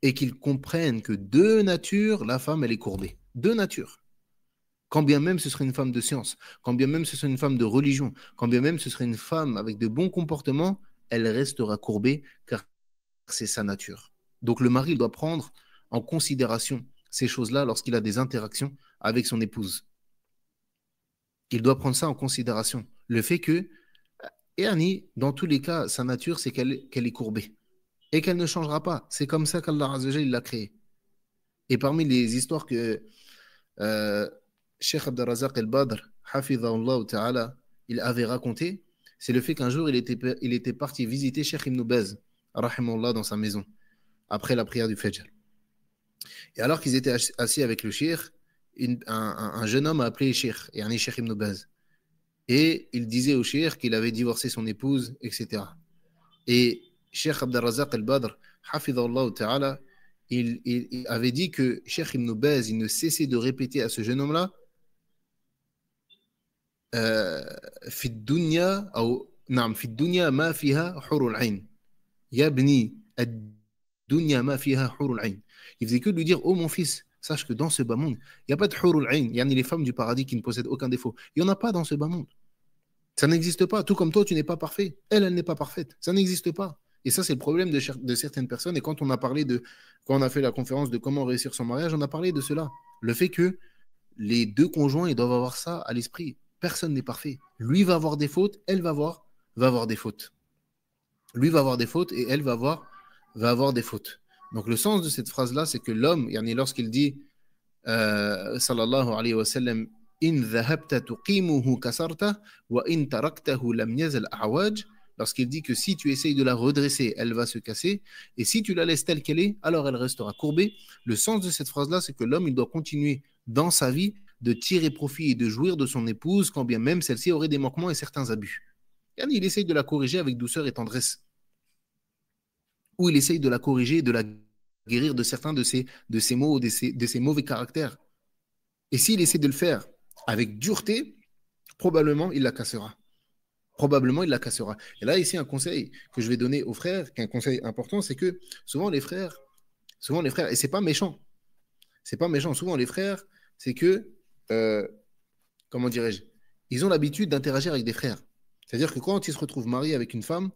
Et qu'il comprenne que de nature, la femme, elle est courbée. De nature. Quand bien même ce serait une femme de science, quand bien même ce serait une femme de religion, quand bien même ce serait une femme avec de bons comportements, elle restera courbée car c'est sa nature. Donc le mari doit prendre en considération ces choses-là lorsqu'il a des interactions avec son épouse. Il doit prendre ça en considération. Le fait que, et Annie, dans tous les cas, sa nature, c'est qu'elle est courbée et qu'elle ne changera pas. C'est comme ça qu'Allah Azza wa Jalla, il l'a créée. Et parmi les histoires que Cheikh Abdelrazak El-Badr, Hafidhahullah Ta'ala, il avait raconté, c'est le fait qu'un jour, il était parti visiter Cheikh Ibn Baz, rahimahullah, dans sa maison, après la prière du Fajr. Et alors qu'ils étaient assis avec le Cheikh, un jeune homme a appelé Cheikh, yani Cheikh Ibn Baz. Et il disait au Cheikh qu'il avait divorcé son épouse, etc. Et Cheikh Abdelrazak El-Badr, Hafidhahullah Ta'ala, il avait dit que Cheikh Ibn Baz, il ne cessait de répéter à ce jeune homme-là في الدنيا أو نعم في الدنيا ما فيها حور العين يا ابني الدنيا ما فيها حور العين. Il faisait que de lui dire oh mon fils, sache que dans ce bas monde il n'y a pas de حور العين, yani les femmes du paradis qui ne possèdent aucun défaut, il n'y en a pas dans ce bas monde, ça n'existe pas. Tout comme toi tu n'es pas parfait, elle n'est pas parfaite, ça n'existe pas. Et ça c'est le problème de certaines personnes. Et quand on a fait la conférence de comment réussir son mariage, on a parlé de cela, le fait que les deux conjoints ils doivent avoir ça à l'esprit. Personne n'est parfait. Lui va avoir des fautes, elle va avoir des fautes. Lui va avoir des fautes et elle va avoir des fautes. Donc le sens de cette phrase-là, c'est que l'homme, lorsqu'il dit sallallahu alayhi wa sallam, in dhahabta tuqimuhu kasarta wa in taraktahu lam yazal a'waj, lorsqu'il dit que si tu essayes de la redresser, elle va se casser, et si tu la laisses telle qu'elle est, alors elle restera courbée. Le sens de cette phrase-là, c'est que l'homme, il doit continuer dans sa vie de tirer profit et de jouir de son épouse, quand bien même celle-ci aurait des manquements et certains abus. Il essaye de la corriger avec douceur et tendresse. Ou il essaye de la corriger et de la guérir de certains de ses maux, de ses mauvais caractères. Et s'il essaie de le faire avec dureté, probablement il la cassera. Probablement il la cassera. Et là, ici, un conseil que je vais donner aux frères, qui est un conseil important, c'est que souvent les frères, et c'est pas méchant, souvent les frères, c'est que comment dirais-je, ils ont l'habitude d'interagir avec des frères. C'est-à-dire que quand ils se retrouvent mariés avec une femme,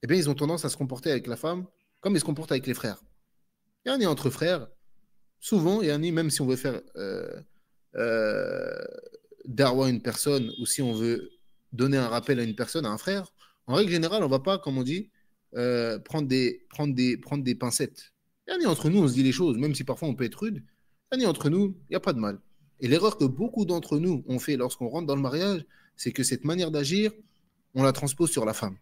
eh bien, ils ont tendance à se comporter avec la femme comme ils se comportent avec les frères. Il y a un entre frères, souvent, il y a un même si on veut faire darwa à une personne ou si on veut donner un rappel à une personne, à un frère, en règle générale, on ne va pas, comme on dit, prendre des pincettes. Il y a entre nous, on se dit les choses, même si parfois on peut être rude. Il y a entre nous, il n'y a pas de mal. Et l'erreur que beaucoup d'entre nous ont fait lorsqu'on rentre dans le mariage, c'est que cette manière d'agir, on la transpose sur la femme.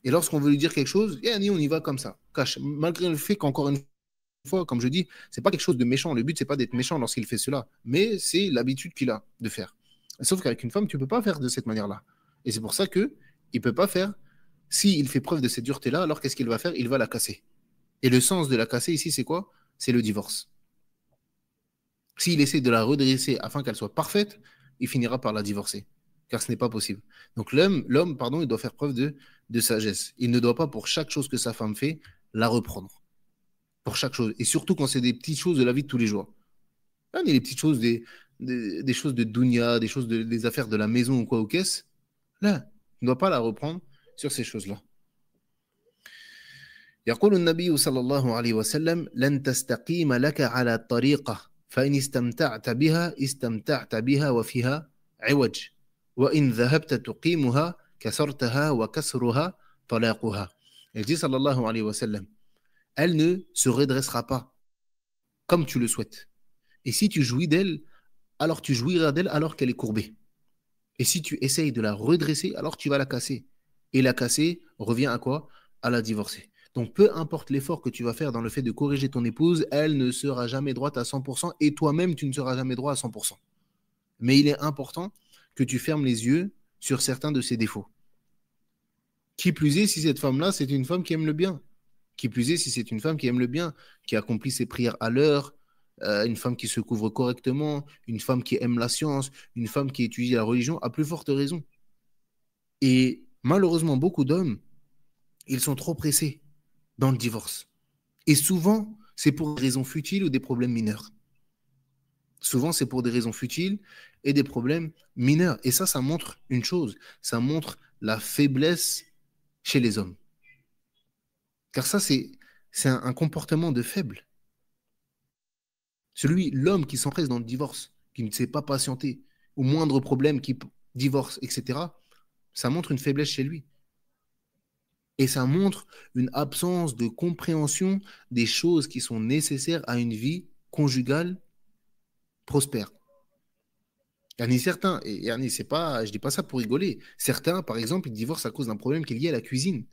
Et lorsqu'on veut lui dire quelque chose, on y va comme ça, cache. Malgré le fait qu'encore une fois, comme je dis, c'est pas quelque chose de méchant. Le but, c'est pas d'être méchant lorsqu'il fait cela, mais c'est l'habitude qu'il a de faire. Sauf qu'avec une femme, tu peux pas faire de cette manière-là. Et c'est pour ça que il peut pas faire. S'il fait preuve de cette dureté-là, alors qu'est-ce qu'il va faire? Il va la casser. Et le sens de la casser ici, c'est quoi? C'est le divorce. S'il essaie de la redresser afin qu'elle soit parfaite, il finira par la divorcer. Car ce n'est pas possible. Donc l'homme, il doit faire preuve de sagesse. Il ne doit pas, pour chaque chose que sa femme fait, la reprendre. Pour chaque chose. Et surtout quand c'est des petites choses de la vie de tous les jours. Là, il y a les petites choses, des choses de dunya, des affaires de la maison ou quoi, ou qu'est-ce. Là, il ne doit pas la reprendre sur ces choses-là. يقول النبي صلى الله عليه وسلم لن تستقيم لك على الطريقة فإن استمتعت بها وفيها عوج وإن ذهبت تقيمها كسرتها وكسرها طلاقها. Il dit sallallahu alayhi wa sallam, elle ne se redressera pas comme tu le souhaites. Et si tu jouis d'elle, alors tu jouiras d'elle alors qu'elle est courbée. Et si tu essayes de la redresser, alors tu vas la casser. Et la casser revient à quoi? À la divorcer. Donc, peu importe l'effort que tu vas faire dans le fait de corriger ton épouse, elle ne sera jamais droite à 100% et toi-même, tu ne seras jamais droit à 100%. Mais il est important que tu fermes les yeux sur certains de ses défauts. Qui plus est, si cette femme-là, c'est une femme qui aime le bien. Qui plus est, si c'est une femme qui aime le bien, qui accomplit ses prières à l'heure, une femme qui se couvre correctement, une femme qui aime la science, une femme qui étudie la religion, à plus forte raison. Et malheureusement, beaucoup d'hommes, ils sont trop pressés dans le divorce. Et souvent, c'est pour des raisons futiles ou des problèmes mineurs. Souvent, c'est pour des raisons futiles et des problèmes mineurs. Et ça montre une chose, ça montre la faiblesse chez les hommes. Car ça, c'est un comportement de faible. L'homme qui s'empresse dans le divorce, qui ne sait pas patienter, au moindre problème, qui divorce, etc., ça montre une faiblesse chez lui. Et ça montre une absence de compréhension des choses qui sont nécessaires à une vie conjugale prospère. Certains, et c'est pas, je dis pas ça pour rigoler, certains, par exemple, ils divorcent à cause d'un problème qui est lié à la cuisine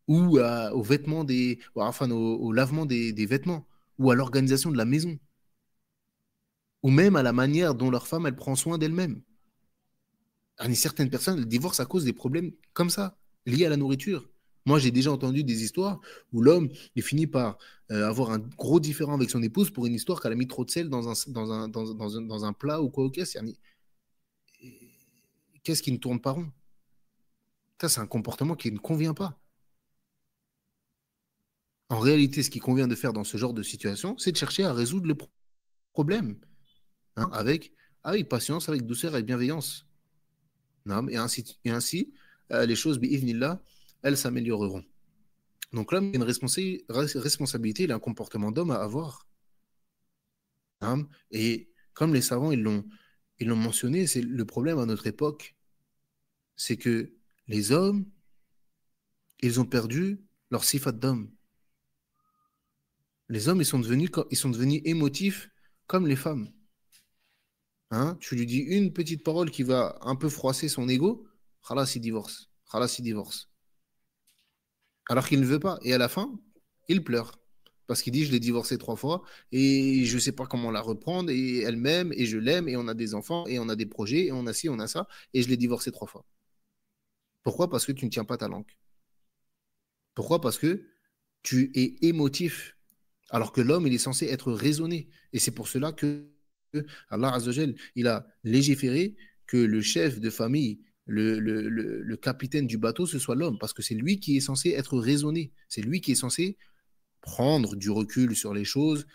ou aux vêtements au lavement des vêtements ou à l'organisation de la maison ou même à la manière dont leur femme, elle prend soin d'elle-même. Certaines personnes, elles divorcent à cause des problèmes comme ça, liés à la nourriture. Moi, j'ai déjà entendu des histoires où l'homme il finit par avoir un gros différend avec son épouse pour une histoire qu'elle a mis trop de sel dans un plat ou quoi au caisse. Qu'est-ce qui ne tourne pas rond? Ça, c'est un comportement qui ne convient pas. En réalité, ce qui convient de faire dans ce genre de situation, c'est de chercher à résoudre le problème avec patience, avec douceur et bienveillance. Et ainsi les choses, bi'idhnillah, elles s'amélioreront. Donc l'homme a une responsabilité, il a un comportement d'homme à avoir. Et comme les savants ils l'ont mentionné, c'est le problème à notre époque, c'est que les hommes, ils ont perdu leur sifat d'homme. Les hommes, ils sont devenus émotifs comme les femmes. Tu lui dis une petite parole qui va un peu froisser son ego, khalas, il divorce. Khalas, il divorce. Alors qu'il ne veut pas. Et à la fin, il pleure. Parce qu'il dit, je l'ai divorcée 3 fois et je ne sais pas comment la reprendre et elle m'aime et je l'aime et on a des enfants et on a des projets et on a ci, on a ça et je l'ai divorcée 3 fois. Pourquoi? Parce que tu ne tiens pas ta langue. Pourquoi? Parce que tu es émotif alors que l'homme, il est censé être raisonné. Et c'est pour cela que Allah Azzawajal, il a légiféré que le chef de famille, le capitaine du bateau, ce soit l'homme, parce que c'est lui qui est censé être raisonné. C'est lui qui est censé prendre du recul sur les choses,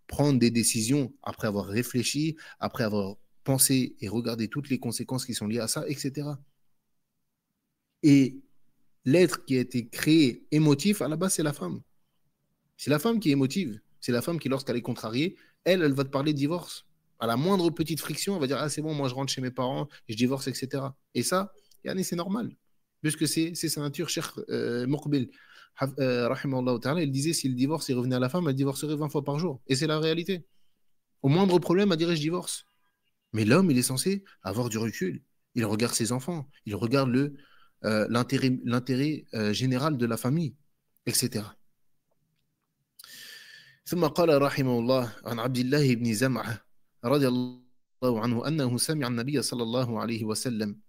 prendre des décisions après avoir réfléchi, après avoir pensé et regardé toutes les conséquences qui sont liées à ça, etc. Et l'être qui a été créé émotif, à la base, c'est la femme. C'est la femme qui est émotive. C'est la femme qui, lorsqu'elle est contrariée, elle va te parler de divorce. À la moindre petite friction, elle va dire, ah c'est bon, moi je rentre chez mes parents, je divorce, etc. Et ça, c'est normal. Puisque c'est sa nature, Cheikh Muqbil, rahimahullah ta'ala, il disait, si le divorce il revenait à la femme, elle divorcerait 20 fois par jour. Et c'est la réalité. Au moindre problème, elle dirait, je divorce. Mais l'homme, il est censé avoir du recul. Il regarde ses enfants, il regarde l'intérêt général de la famille, etc. ثم قال رحمه الله عن عبد الله بن زمعة رضي الله عنه أنه سمع النبي صلى الله عليه وسلم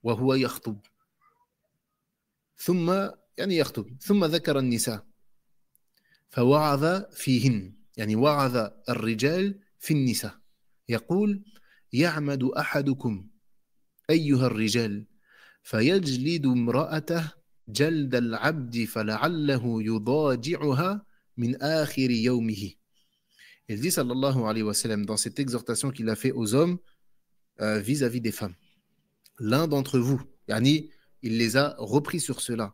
وهو يخطب ثم ذكر النساء فوعظ فيهن وعظ الرجال في النساء يقول يعمد أحدكم أيها الرجال فيجلد امرأته جلد العبد فلعله يضاجعها min akhiri yawmihi. Il dit sallallahu alayhi wa sallam dans cette exhortation qu'il a fait aux hommes vis-à-vis des femmes. L'un d'entre vous, il il les a repris sur cela.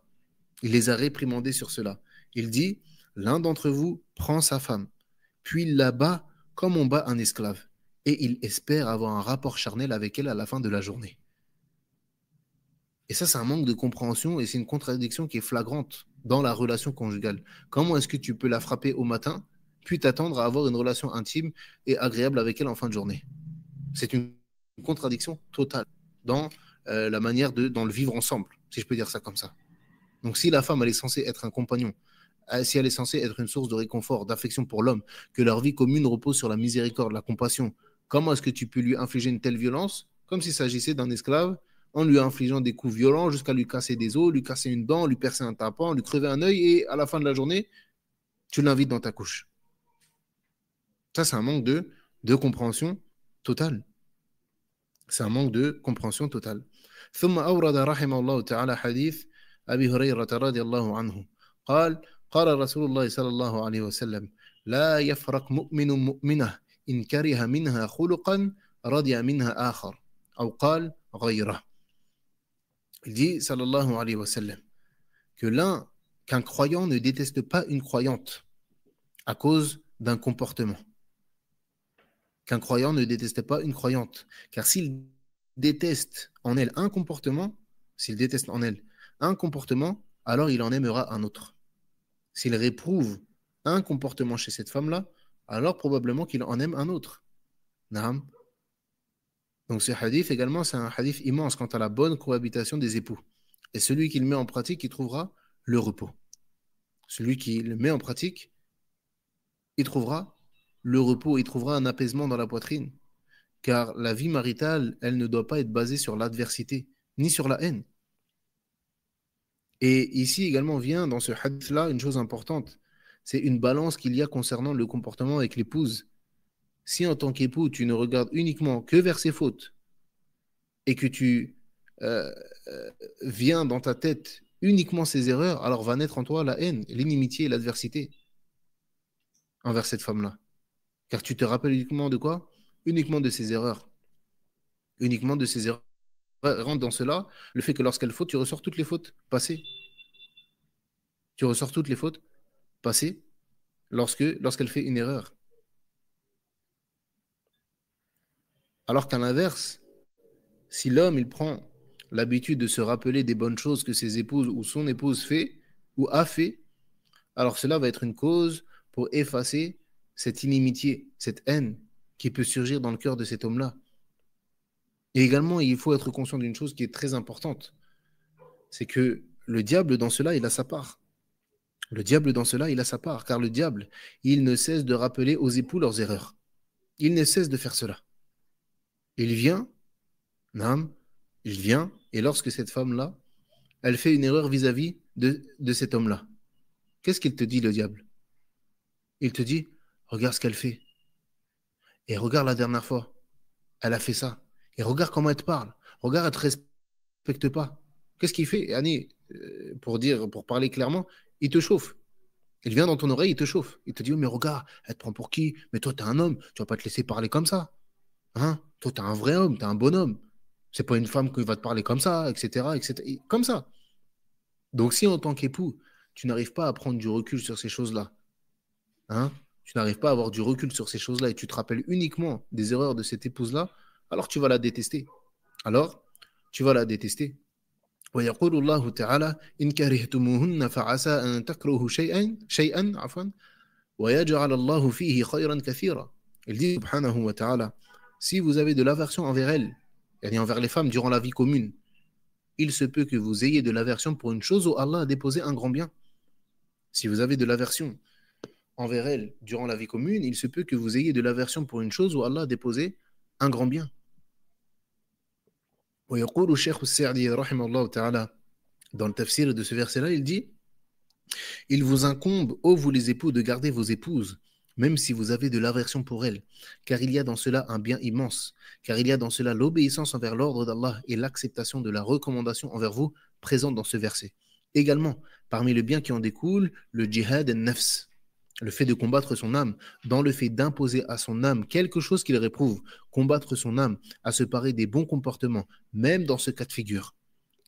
Il les a réprimandés sur cela. Il dit, l'un d'entre vous prend sa femme, puis il la bat comme on bat un esclave, et il espère avoir un rapport charnel avec elle à la fin de la journée. Et ça, c'est un manque de compréhension et c'est une contradiction qui est flagrante dans la relation conjugale. Comment est-ce que tu peux la frapper au matin, puis t'attendre à avoir une relation intime et agréable avec elle en fin de journée? C'est une contradiction totale dans la manière dans le vivre ensemble, si je peux dire ça comme ça. Donc si la femme, elle est censée être un compagnon, si elle est censée être une source de réconfort, d'affection pour l'homme, que leur vie commune repose sur la miséricorde, la compassion, comment est-ce que tu peux lui infliger une telle violence, comme s'il s'agissait d'un esclave, en lui infligeant des coups violents jusqu'à lui casser des os, lui casser une dent, lui percer un tympan, lui crever un œil, et à la fin de la journée, tu l'invites dans ta couche. Ça, c'est un manque de compréhension totale. C'est un manque de compréhension totale. ثم أورد رحمه الله تعالى حديث أبي هريرة رضي الله عنه قال رسول الله صلى الله عليه وسلم لا يفرق مؤمن مؤمنة إن كره منها خلقا رضي منها آخر أو قال غيره. Il dit sallallahu alayhi wa sallam qu'un croyant ne déteste pas une croyante à cause d'un comportement. Qu'un croyant ne déteste pas une croyante, car s'il déteste en elle un comportement, alors il en aimera un autre. S'il réprouve un comportement chez cette femme-là, alors probablement qu'il en aime un autre. Naam. Donc ce hadith également, c'est un hadith immense quant à la bonne cohabitation des époux. Et celui qui le met en pratique, il trouvera le repos. Celui qui le met en pratique, il trouvera le repos, il trouvera un apaisement dans la poitrine. Car la vie maritale, elle ne doit pas être basée sur l'adversité, ni sur la haine. Et ici également vient dans ce hadith-là une chose importante. C'est une balance qu'il y a concernant le comportement avec l'épouse. Si en tant qu'époux, tu ne regardes uniquement que vers ses fautes et que tu viens dans ta tête uniquement ses erreurs, alors va naître en toi la haine, l'inimitié et l'adversité envers cette femme-là. Car tu te rappelles uniquement de quoi? Uniquement de ses erreurs. Uniquement de ses erreurs. Rentre dans cela le fait que lorsqu'elle faute, tu ressors toutes les fautes passées. Tu ressors toutes les fautes passées lorsqu'elle fait une erreur. Alors qu'à l'inverse, si l'homme il prend l'habitude de se rappeler des bonnes choses que ses épouses ou son épouse fait ou a fait, alors cela va être une cause pour effacer cette inimitié, cette haine qui peut surgir dans le cœur de cet homme-là. Et également, il faut être conscient d'une chose qui est très importante, c'est que le diable dans cela, il a sa part. Le diable dans cela, il a sa part, car le diable, il ne cesse de rappeler aux époux leurs erreurs. Il ne cesse de faire cela. Il vient, et lorsque cette femme-là, elle fait une erreur vis-à-vis de cet homme-là, qu'est-ce qu'il te dit, le diable? Il te dit, regarde ce qu'elle fait. Et regarde la dernière fois, elle a fait ça. Et regarde comment elle te parle. Regarde, elle ne te respecte pas. Qu'est-ce qu'il fait, Annie? Pour parler clairement, il te chauffe. Il vient dans ton oreille, il te chauffe. Il te dit, oh, mais regarde, elle te prend pour qui? Mais toi, tu es un homme, tu ne vas pas te laisser parler comme ça. Hein? Toi, tu es un vrai homme, tu es un bonhomme. C'est pas une femme qui va te parler comme ça, etc., etc. Comme ça. Donc, si en tant qu'époux, tu n'arrives pas à prendre du recul sur ces choses-là, tu n'arrives pas à avoir du recul sur ces choses-là et tu te rappelles uniquement des erreurs de cette épouse-là, alors tu vas la détester. ويقول الله تعالى إن كرهتموهن فعسى أن تكرهوا شيئا ويجعل الله فيه خيرا كثيرا. Il dit subhanahu wa ta'ala, si vous avez de l'aversion envers elles, et envers les femmes durant la vie commune, il se peut que vous ayez de l'aversion pour une chose où Allah a déposé un grand bien. Si vous avez de l'aversion envers elles durant la vie commune, il se peut que vous ayez de l'aversion pour une chose où Allah a déposé un grand bien. ويقول الشيخ السعدي رحمه الله تعالى dans le tafsir de ce verset-là, il dit: il vous incombe, ô vous les époux, de garder vos épouses, même si vous avez de l'aversion pour elles, car il y a dans cela un bien immense, car il y a dans cela l'obéissance envers l'ordre d'Allah et l'acceptation de la recommandation envers vous présente dans ce verset. Également, parmi le bien qui en découle, le djihad al-nafs, le fait de combattre son âme, dans le fait d'imposer à son âme quelque chose qu'il réprouve, combattre son âme à se parer des bons comportements, même dans ce cas de figure.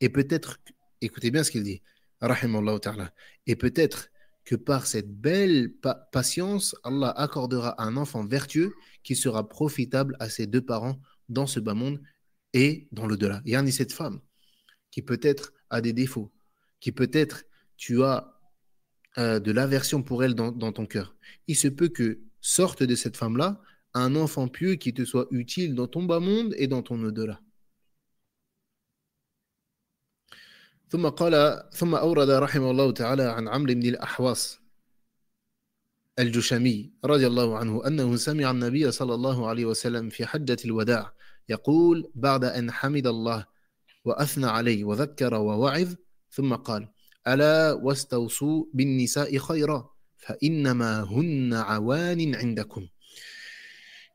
Et peut-être, écoutez bien ce qu'il dit, rahimallahu ta'ala, et peut-être que par cette belle patience, Allah accordera un enfant vertueux qui sera profitable à ses deux parents dans ce bas monde et dans l'au-delà. Il y a cette femme qui peut-être a des défauts, qui peut-être tu as de l'aversion pour elle dans ton cœur. Il se peut que sorte de cette femme-là un enfant pieux qui te soit utile dans ton bas monde et dans ton au-delà. ثم أورد رحمه الله تعالى عن عمرو بن الأحواص الجشمي رضي الله عنه أنه سمع النبي صلى الله عليه وسلم في حجة الوداع يقول بعد أن حمد الله وأثنى عليه وذكر ووعظ ثم قال ألا واستوصوا بالنساء خيرا فإنما هن عوان عندكم.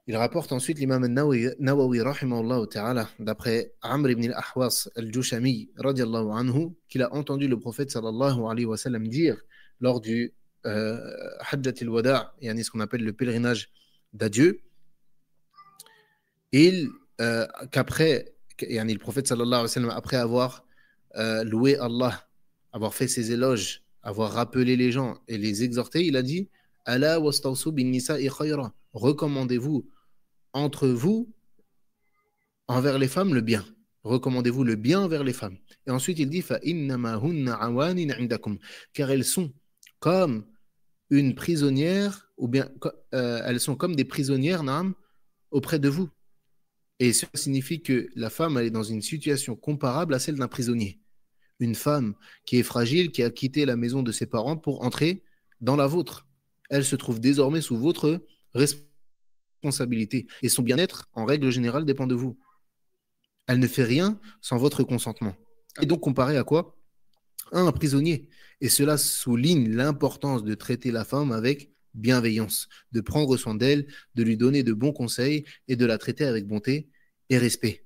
Il rapporte ensuite l'imam al-Nawawi rahimahullah ta'ala d'après Amr ibn al-Ahwas al-Jushami radiallahu anhu qu'il a entendu le prophète sallallahu alayhi wa sallam dire lors du Hajjat al-Wada' yani ce qu'on appelle le pèlerinage d'adieu qu'après yani le prophète sallallahu alayhi wa sallam après avoir loué Allah, avoir fait ses éloges, avoir rappelé les gens et les exhorté, il a dit Ala wastawsu bin nisa'i khayra, recommandez-vous entre vous envers les femmes le bien. Recommandez-vous le bien envers les femmes. Et ensuite il dit fa innama hunna awanin indakum, car elles sont comme une prisonnière ou bien elles sont comme des prisonnières naam, auprès de vous. Et cela signifie que la femme elle est dans une situation comparable à celle d'un prisonnier. Une femme qui est fragile, qui a quitté la maison de ses parents pour entrer dans la vôtre. Elle se trouve désormais sous votre responsabilité. Et son bien-être, en règle générale, dépend de vous. Elle ne fait rien sans votre consentement. Et donc, comparé à quoi? À un prisonnier. Et cela souligne l'importance de traiter la femme avec bienveillance, de prendre soin d'elle, de lui donner de bons conseils et de la traiter avec bonté et respect.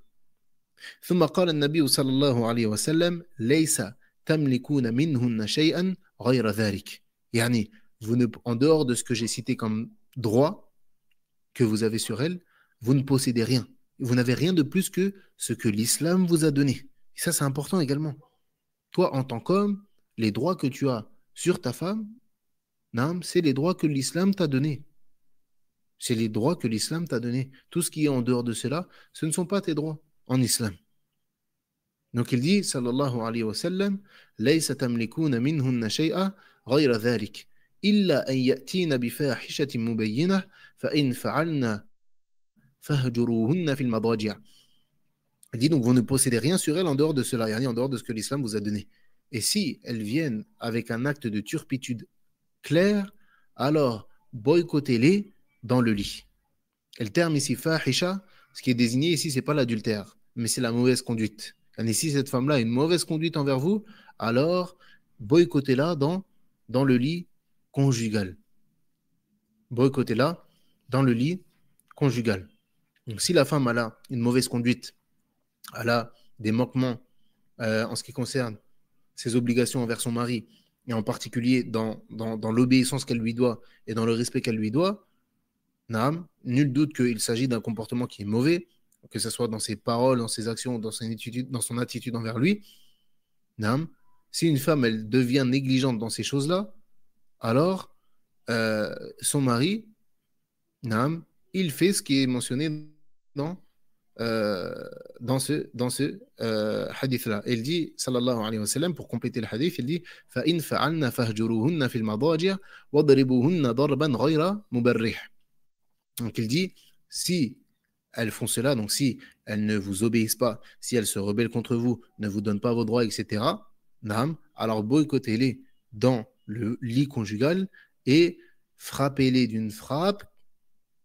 ثم قال النبي صلى الله عليه وسلم ليس تملكون منهن شيئا غير ذلك. يعني en dehors de ce que j'ai cité comme droit que vous avez sur elle, vous ne possédez rien. Vous n'avez rien de plus que ce que l'islam vous a donné. Et ça, c'est important également. Toi, en tant qu'homme, les droits que tu as sur ta femme, c'est les droits que l'islam t'a donnés. C'est les droits que l'islam t'a donnés. Tout ce qui est en dehors de cela, ce ne sont pas tes droits en islam. Donc il dit, sallallahu alayhi wa sallam, لَيْسَ تَمْلِكُونَ مِنْهُنَّ شَيْئًا غَيْرَ ذَلِكَ إِلَّا أَنْ يَأْتِينَ بِفَاحِشَةٍ مُبَيِّنَةٍ فَإِنْ فَعَلْنَ فَهْجُرُوهُنَّ فِي الْمَضَاجِعِ. Il dit donc vous ne possédez rien sur elle en dehors de cela, en dehors de ce que l'islam vous a donné. Et si elles viennent avec un acte de turpitude clair, alors boycottez-les dans le lit. Et le terme ici, fahisha, ce qui est désigné ici, ce n'est pas l'adultère, mais c'est la mauvaise conduite. Et si cette femme-là a une mauvaise conduite envers vous, alors boycottez-la dans le lit conjugal. Boycottez-la dans le lit conjugal. Donc si la femme elle a une mauvaise conduite, elle a des manquements en ce qui concerne ses obligations envers son mari, et en particulier dans l'obéissance qu'elle lui doit et dans le respect qu'elle lui doit, nul doute qu'il s'agit d'un comportement qui est mauvais, que ce soit dans ses paroles, dans ses actions, dans son attitude envers lui. Si une femme elle devient négligente dans ces choses-là, alors son mari, il fait ce qui est mentionné dans ce hadith-là. Il dit, sallallahu alayhi wa sallam, pour compléter le hadith, il dit فَإِنْ فَعَلْنَ فَهْجُرُوهُنَّ فِي الْمَضَاجِعِ وَضْرِبُوهُنَّ ضَرْبًا غَيْرَ مُبَرِّحٍ. Donc il dit, si elles font cela, donc si elles ne vous obéissent pas, si elles se rebellent contre vous, ne vous donnent pas vos droits, etc., alors boycottez-les dans le lit conjugal et frappez-les d'une frappe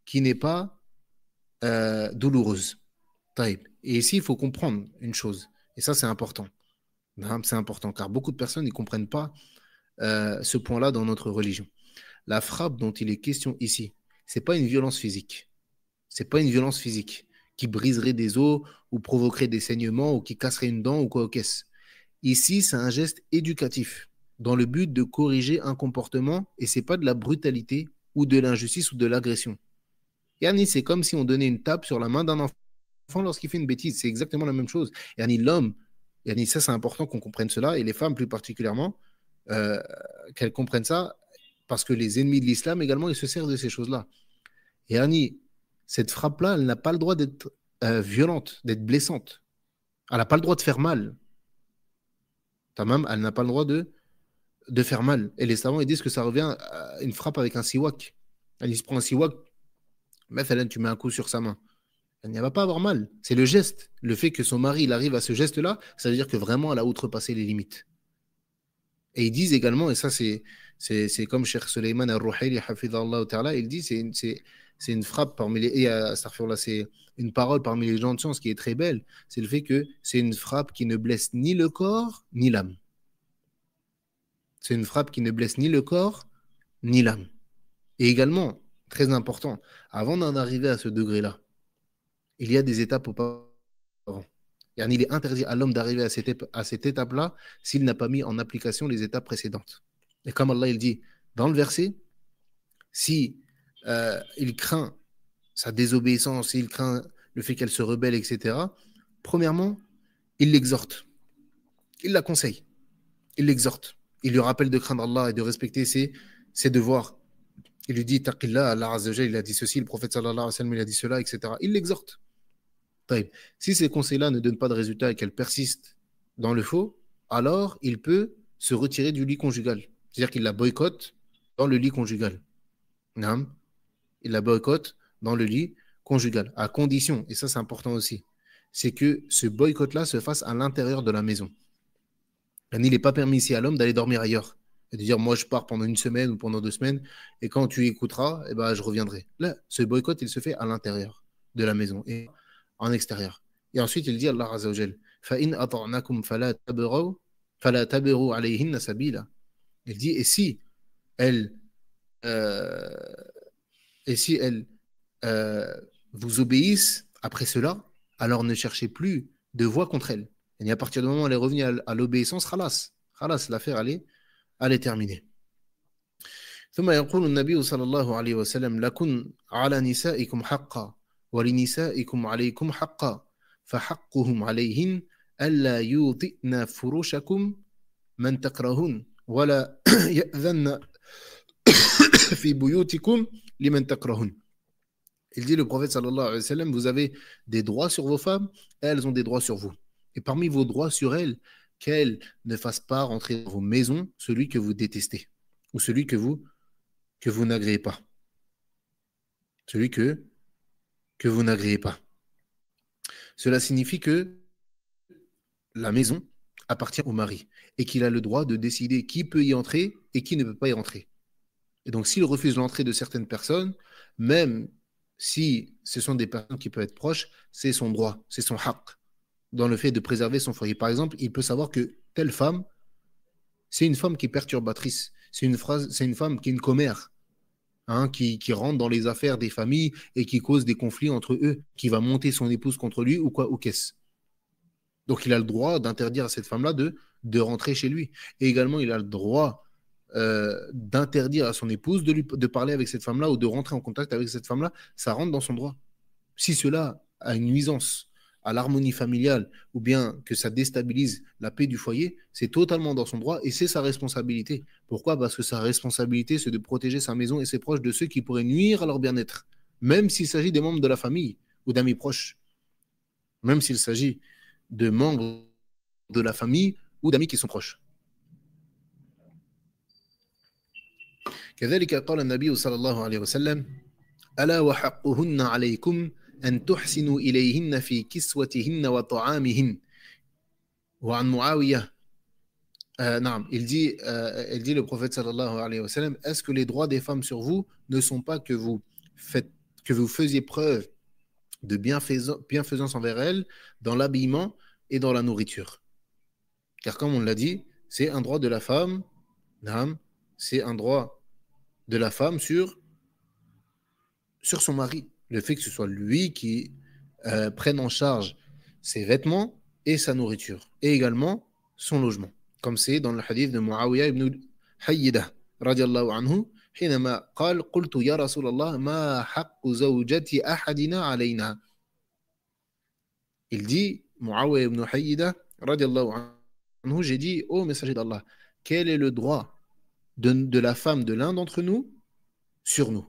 qui n'est pas douloureuse. Et ici, il faut comprendre une chose, et ça c'est important. C'est important, car beaucoup de personnes ne comprennent pas ce point-là dans notre religion. La frappe dont il est question ici, ce n'est pas une violence physique. Ce n'est pas une violence physique qui briserait des os ou provoquerait des saignements ou qui casserait une dent ou quoi qu'est-ce. Ici, c'est un geste éducatif dans le but de corriger un comportement et ce n'est pas de la brutalité ou de l'injustice ou de l'agression. Yani, c'est comme si on donnait une tape sur la main d'un enfant lorsqu'il fait une bêtise. C'est exactement la même chose. Yani, l'homme Yani ça, c'est important qu'on comprenne cela, et les femmes plus particulièrement, euh, qu'elles comprennent ça, parce que les ennemis de l'islam également, ils se servent de ces choses-là. Et Yani, cette frappe-là, elle n'a pas le droit d'être violente, d'être blessante. Elle n'a pas le droit de faire mal. Tamam, elle n'a pas le droit de faire mal. Et les savants, ils disent que ça revient à une frappe avec un siwak. Elle se prend un siwak, mais tu mets un coup sur sa main. Elle n'y va pas avoir mal. C'est le geste. Le fait que son mari il arrive à ce geste-là, ça veut dire que vraiment elle a outrepassé les limites. Et ils disent également, et ça c'est comme Cheikh Suleiman al-Ruhaili, hafidhallah ta'ala, il dit c'est une frappe parmi les. Et astaghfirullah, c'est une parole parmi les gens de science qui est très belle. C'est le fait que c'est une frappe qui ne blesse ni le corps ni l'âme. C'est une frappe qui ne blesse ni le corps ni l'âme. Et également, très important, avant d'en arriver à ce degré-là, il y a des étapes auparavant. Il est interdit à l'homme d'arriver à cette étape-là s'il n'a pas mis en application les étapes précédentes. Et comme Allah il dit dans le verset, si il craint sa désobéissance, il craint le fait qu'elle se rebelle, etc., premièrement, il l'exhorte, il la conseille, il l'exhorte, il lui rappelle de craindre Allah et de respecter ses devoirs. Il lui dit, Taqillah, Allah Azza wa Jalla, il a dit ceci, le prophète sallallahu alayhi wa sallam, il a dit cela, etc. Il l'exhorte. Si ces conseils-là ne donnent pas de résultat et qu'elle persiste dans le faux, alors il peut se retirer du lit conjugal. C'est-à-dire qu'il la boycotte dans le lit conjugal. Il la boycotte dans le lit conjugal, à condition, et ça c'est important aussi, c'est que ce boycott-là se fasse à l'intérieur de la maison. Il n'est pas permis ici à l'homme d'aller dormir ailleurs et de dire moi je pars pendant une semaine ou pendant 2 semaines et quand tu écouteras, eh ben, je reviendrai. Là, ce boycott, il se fait à l'intérieur de la maison et en extérieur. Et ensuite, il dit Allah Azza wa Jal, فَإِنْ أَطَعْنَكُمْ فَلَا تَبِرُوا عَلَيْهِنَّ سَبِيلًا. Il dit, elles, euh, et si elles vous obéissent après cela, alors ne cherchez plus de voie contre elles. Et à partir du moment où elle est revenue à l'obéissance, khalas, l'affaire elle est terminée. ثم يقول النبي صلى الله عليه وسلم لكن على نسائكم حقا ولنسائكم عليكم حقا فحقهم عليهن ألا يوطئن فرشكم من تكرهون ولا يأذن في بيوتكم لمن تكرهون. Il dit le prophète sallallahu alayhi wa sallam, vous avez des droits sur vos femmes, et elles ont des droits sur vous. Et parmi vos droits sur elles, qu'elles ne fassent pas rentrer dans vos maisons celui que vous détestez ou celui que vous n'agréez pas. Celui que vous n'agréez pas. Cela signifie que la maison appartient au mari et qu'il a le droit de décider qui peut y entrer et qui ne peut pas y entrer. Et donc, s'il refuse l'entrée de certaines personnes, même si ce sont des personnes qui peuvent être proches, c'est son droit, c'est son haqq dans le fait de préserver son foyer. Par exemple, il peut savoir que telle femme, c'est une femme qui est perturbatrice, c'est une femme qui est une commère, qui rentre dans les affaires des familles et qui cause des conflits entre eux, qui va monter son épouse contre lui ou quoi, ou qu'est-ce. Donc, il a le droit d'interdire à cette femme-là de rentrer chez lui. Et également, il a le droit d'interdire à son épouse de parler avec cette femme-là ou de rentrer en contact avec cette femme-là. Ça rentre dans son droit. Si cela a une nuisance à l'harmonie familiale ou bien que ça déstabilise la paix du foyer, c'est totalement dans son droit et c'est sa responsabilité. Pourquoi ? Parce que sa responsabilité, c'est de protéger sa maison et ses proches de ceux qui pourraient nuire à leur bien-être, même s'il s'agit des membres de la famille ou d'amis proches, même s'il s'agit de membres de la famille ou d'amis qui sont proches. كذلك قال النبي صلى الله عليه وسلم ألا وحقهن عليكم أن تحسنوا إليهن في كسوتهن وطعامهن وعن معاوية نعم il dit le prophète sallallahu alayhi wa sallam, est-ce que les droits des femmes sur vous ne sont pas que vous faisiez preuve de bienfaisance envers elles dans l'habillement et dans la nourriture, car comme on l'a dit, c'est un droit de la femme, c'est un droit de la femme sur son mari, le fait que ce soit lui qui prenne en charge ses vêtements et sa nourriture, et également son logement, comme c'est dans le hadith de Muawiyah ibn Hayyidah radiallahu anhu, حينما قال قلت يا رسول الله ما حق زوجة أحدنا علينا. Il dit, Muawiyah ibn Hayyidah radiallahu anhu, j'ai dit, ô messager d'Allah, quel est le droit de la femme de l'un d'entre nous sur nous?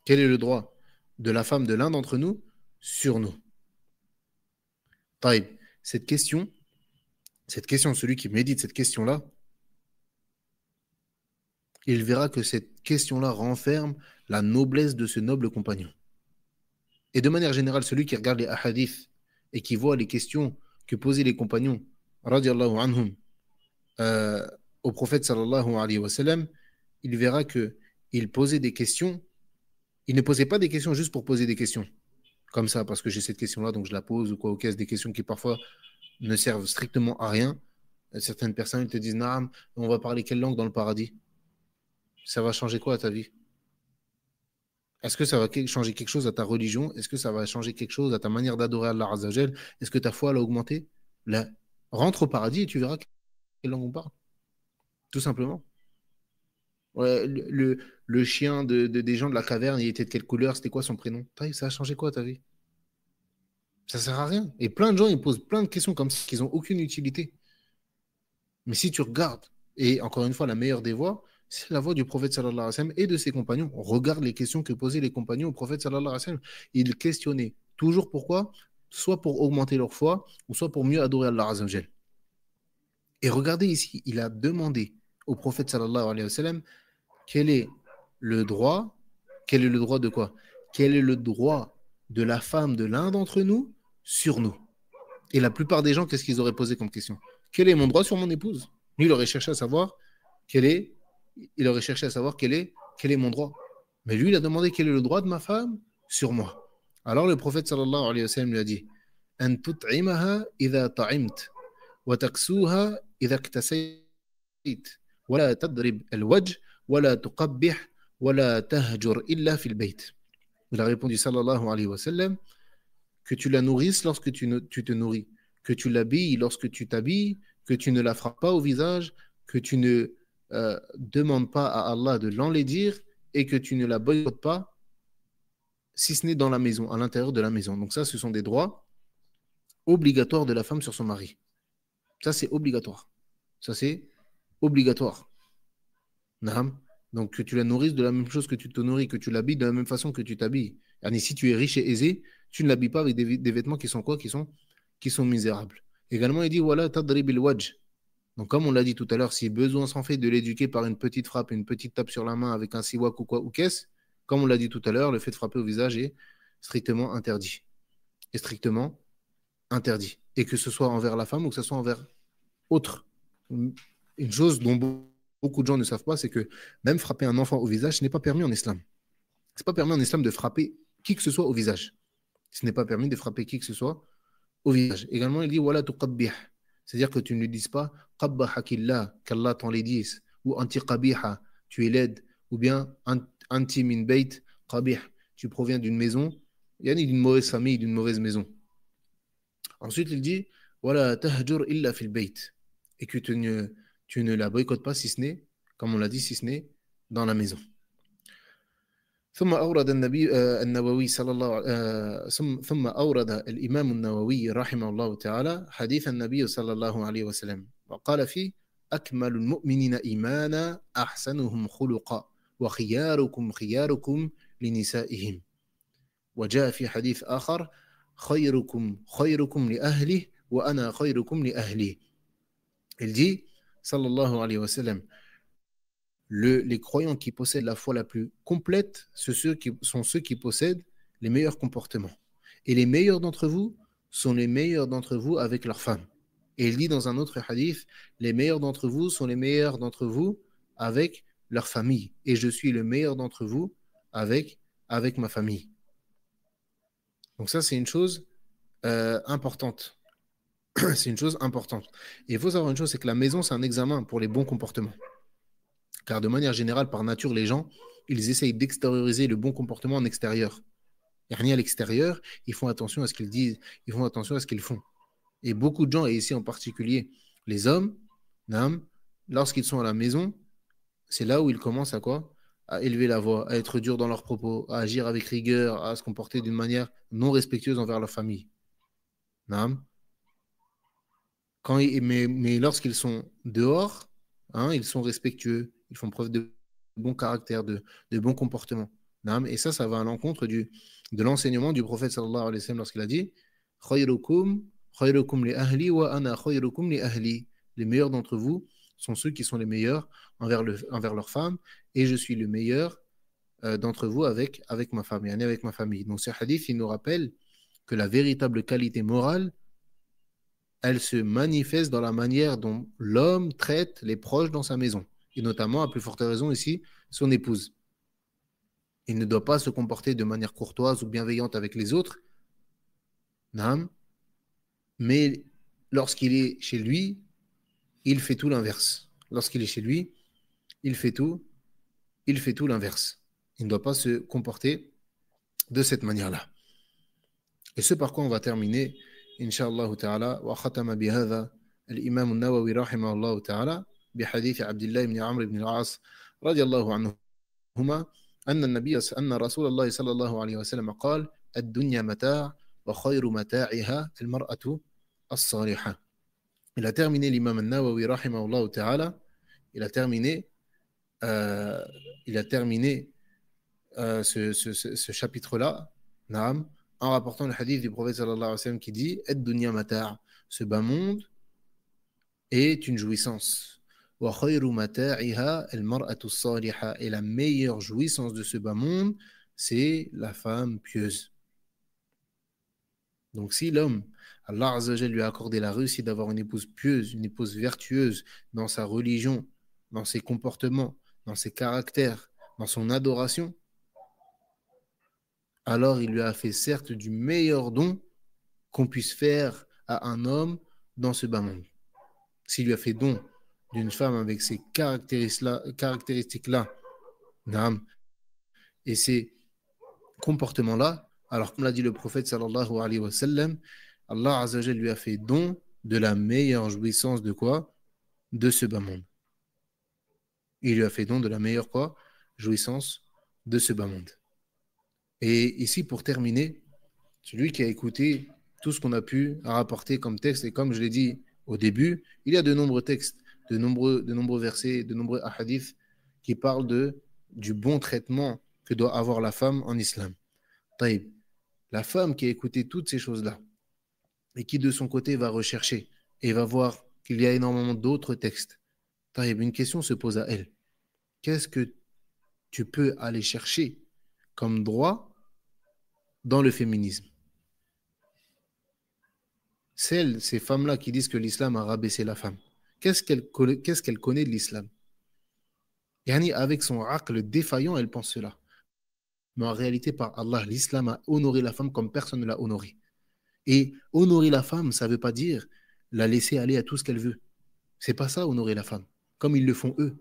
Quel est le droit de la femme de l'un d'entre nous sur nous? Taïb, cette question, celui qui médite cette question-là, il verra que cette question-là renferme la noblesse de ce noble compagnon. Et de manière générale, celui qui regarde les hadiths et qui voit les questions que posaient les compagnons, radiallahu anhum, euh, au prophète sallallahu alayhi wa sallam, il verra que il posait des questions. Il ne posait pas des questions juste pour poser des questions, comme ça, parce que j'ai cette question-là, donc je la pose, ou quoi, ou qu'est-ce, des questions qui parfois ne servent strictement à rien. Certaines personnes te disent, Naam, on va parler quelle langue dans le paradis? Ça va changer quoi à ta vie? Est-ce que ça va changer quelque chose à ta religion? Est-ce que ça va changer quelque chose à ta manière d'adorer Allah Azzawajal? Est-ce que ta foi a augmenté? Là, rentre au paradis et tu verras quelle langue on parle. Tout simplement. Ouais, le chien des gens de la caverne, il était de quelle couleur? C'était quoi son prénom? Ça a changé quoi à ta vie? Ça sert à rien. Et plein de gens, ils posent plein de questions comme ça qui n'ont aucune utilité. Mais si tu regardes, et encore une fois, la meilleure des voies, c'est la voie du prophète sallallahu alayhi wa sallam et de ses compagnons. On regarde les questions que posaient les compagnons au prophète sallallahu alayhi wa sallam. Ils questionnaient toujours pourquoi? Soit pour augmenter leur foi, ou soit pour mieux adorer Allah azza wa jal. Et regardez ici, il a demandé au prophète sallallahu alayhi wa sallam quel est le droit, quel est le droit de quoi? Quel est le droit de la femme de l'un d'entre nous sur nous? Et la plupart des gens, qu'est-ce qu'ils auraient posé comme question? Quel est mon droit sur mon épouse? Lui, il aurait cherché à savoir quel est, il aurait cherché à savoir quel est mon droit. Mais lui, il a demandé quel est le droit de ma femme sur moi. Alors le prophète sallallahu alayhi wa sallam lui a dit أن تطعمها إذا طعمت وتكسوها إذا اكتسيت ولا تضرب الوجه ولا تقبح ولا تهجر إلا في البيت. Il a répondu sallallahu alayhi wa sallam que tu la nourrisses lorsque tu te nourris, que tu l'habilles lorsque tu t'habilles, que tu ne la frappes pas au visage, que tu ne demandes pas à Allah de l'enlaidir et que tu ne la boycottes pas, si ce n'est dans la maison, à l'intérieur de la maison. Donc ça, ce sont des droits obligatoires de la femme sur son mari. Ça, c'est obligatoire. Ça, c'est obligatoire. Naam. Donc que tu la nourrisses de la même chose que tu te nourris, que tu l'habilles de la même façon que tu t'habilles. Et si tu es riche et aisé, tu ne l'habilles pas avec des vêtements qui sont quoi? Qui sont misérables. Également, il dit voilà, tadrib il wajh. Donc, comme on l'a dit tout à l'heure, si besoin s'en fait de l'éduquer par une petite frappe, une petite tape sur la main avec un siwak ou quoi, ou qu'est-ce, comme on l'a dit tout à l'heure, le fait de frapper au visage est strictement interdit. Est strictement interdit. Et que ce soit envers la femme ou que ce soit envers autre. Une chose dont beaucoup de gens ne savent pas, c'est que même frapper un enfant au visage, ce n'est pas permis en islam. Ce n'est pas permis en islam de frapper qui que ce soit au visage. Ce n'est pas permis de frapper qui que ce soit au visage. Également, il dit wala tuqabbih. C'est-à-dire que tu ne dises pas qabbahakillah, qu'Allah t'enlaidisse, ou anti qabiha, tu es laide, ou bien anti min bayt qabih, tu proviens d'une maison, d'une mauvaise famille, d'une mauvaise maison. Ensuite, il dit wala tahjur illa fil bayt, et que tu ne la boycottes pas si ce n'est, comme on l'a dit, si ce n'est dans la maison. ثم أورد النووي صلى الله ثم أورد الإمام النووي رحمه الله تعالى حديث النبي صلى الله عليه وسلم وقال فيه أكمل المؤمنين إيمانا أحسنهم خلقا وخياركم خياركم لنسائهم وجاء في حديث آخر خيركم خيركم لأهله وأنا خيركم لأهلي. Il dit صلى الله عليه وسلم les croyants qui possèdent la foi la plus complète sont ceux qui possèdent les meilleurs comportements. Et les meilleurs d'entre vous sont les meilleurs d'entre vous avec leurs femmes. Et il dit dans un autre hadith, les meilleurs d'entre vous sont les meilleurs d'entre vous avec leur famille. Et je suis le meilleur d'entre vous avec ma famille. Donc ça, c'est une chose importante. C'est une chose importante. Et il faut savoir une chose, c'est que la maison, c'est un examen pour les bons comportements. Car de manière générale, par nature, les gens, ils essayent d'extérioriser le bon comportement en extérieur. Et rien à l'extérieur, ils font attention à ce qu'ils disent, ils font attention à ce qu'ils font. Et beaucoup de gens, et ici en particulier les hommes, lorsqu'ils sont à la maison, c'est là où ils commencent à quoi? À élever la voix, à être durs dans leurs propos, à agir avec rigueur, à se comporter d'une manière non respectueuse envers leur famille. mais lorsqu'ils sont dehors, hein, ils sont respectueux, ils font preuve de bon caractère, de bon comportement. Naam. Et ça va à l'encontre de l'enseignement du prophète sallallahu alayhi wa sallam lorsqu'il a dit Khayrukum, khayrukum li ahli wa ana khayrukum li ahli. Les meilleurs d'entre vous sont ceux qui sont les meilleurs envers leurs femmes, et je suis le meilleur d'entre vous avec ma femme, et avec ma famille. Donc ce hadith, il nous rappelle que la véritable qualité morale, elle se manifeste dans la manière dont l'homme traite les proches dans sa maison, et notamment, à plus forte raison ici, son épouse. Il ne doit pas se comporter de manière courtoise ou bienveillante avec les autres, mais lorsqu'il est chez lui, il fait tout l'inverse. Lorsqu'il est chez lui, il fait tout l'inverse. Il ne doit pas se comporter de cette manière-là. Et ce par quoi on va terminer, Inch'Allah ta'ala, wa khatama bihadha al-imam al-Nawawi rahimahullah ta'ala, بحديث عبد الله بن عمرو بن العاص رضي الله عنهما أن رسول الله صلى الله عليه وسلم قال الدنيا متاع وخير متاعها المرأة الصالحة. Il a terminé l'imam al-Nawawi rahimahullah ta'ala, il a terminé ce chapitre-là, naam, en rapportant le hadith du prophète sallallahu alayhi wa sallam qui dit ad-dunya mata', ce bas monde est une jouissance. Wa khayru mata'iha al-mar'atu as-salihah, et la meilleure jouissance de ce bas monde, c'est la femme pieuse. Donc si l'homme, Allah Azza wa Jalla lui a accordé la réussite d'avoir une épouse pieuse, une épouse vertueuse dans sa religion, dans ses comportements, dans ses caractères, dans son adoration, alors il lui a fait certes du meilleur don qu'on puisse faire à un homme dans ce bas monde. S'il lui a fait don d'une femme avec ces caractéristiques-là, et ces comportements-là, alors comme l'a dit le prophète sallallahu alayhi wa sallam, Allah Azza wa Jalla lui a fait don de la meilleure jouissance de quoi? De ce bas monde. Il lui a fait don de la meilleure quoi? Jouissance de ce bas monde. Et ici, pour terminer, celui qui a écouté tout ce qu'on a pu rapporter comme texte, et comme je l'ai dit au début, il y a de nombreux textes, de nombreux versets, de nombreux hadiths qui parlent du bon traitement que doit avoir la femme en islam. Taïb, la femme qui a écouté toutes ces choses-là et qui de son côté va rechercher et va voir qu'il y a énormément d'autres textes, taïb, une question se pose à elle. Qu'est-ce que tu peux aller chercher comme droit dans le féminisme? Ces femmes-là qui disent que l'islam a rabaissé la femme, qu'est-ce qu'elle connaît de l'islam? Yani, avec son aql défaillant, elle pense cela. Mais en réalité, par Allah, l'islam a honoré la femme comme personne ne l'a honorée. Et honorer la femme, ça ne veut pas dire la laisser aller à tout ce qu'elle veut. C'est pas ça, honorer la femme. Comme ils le font eux.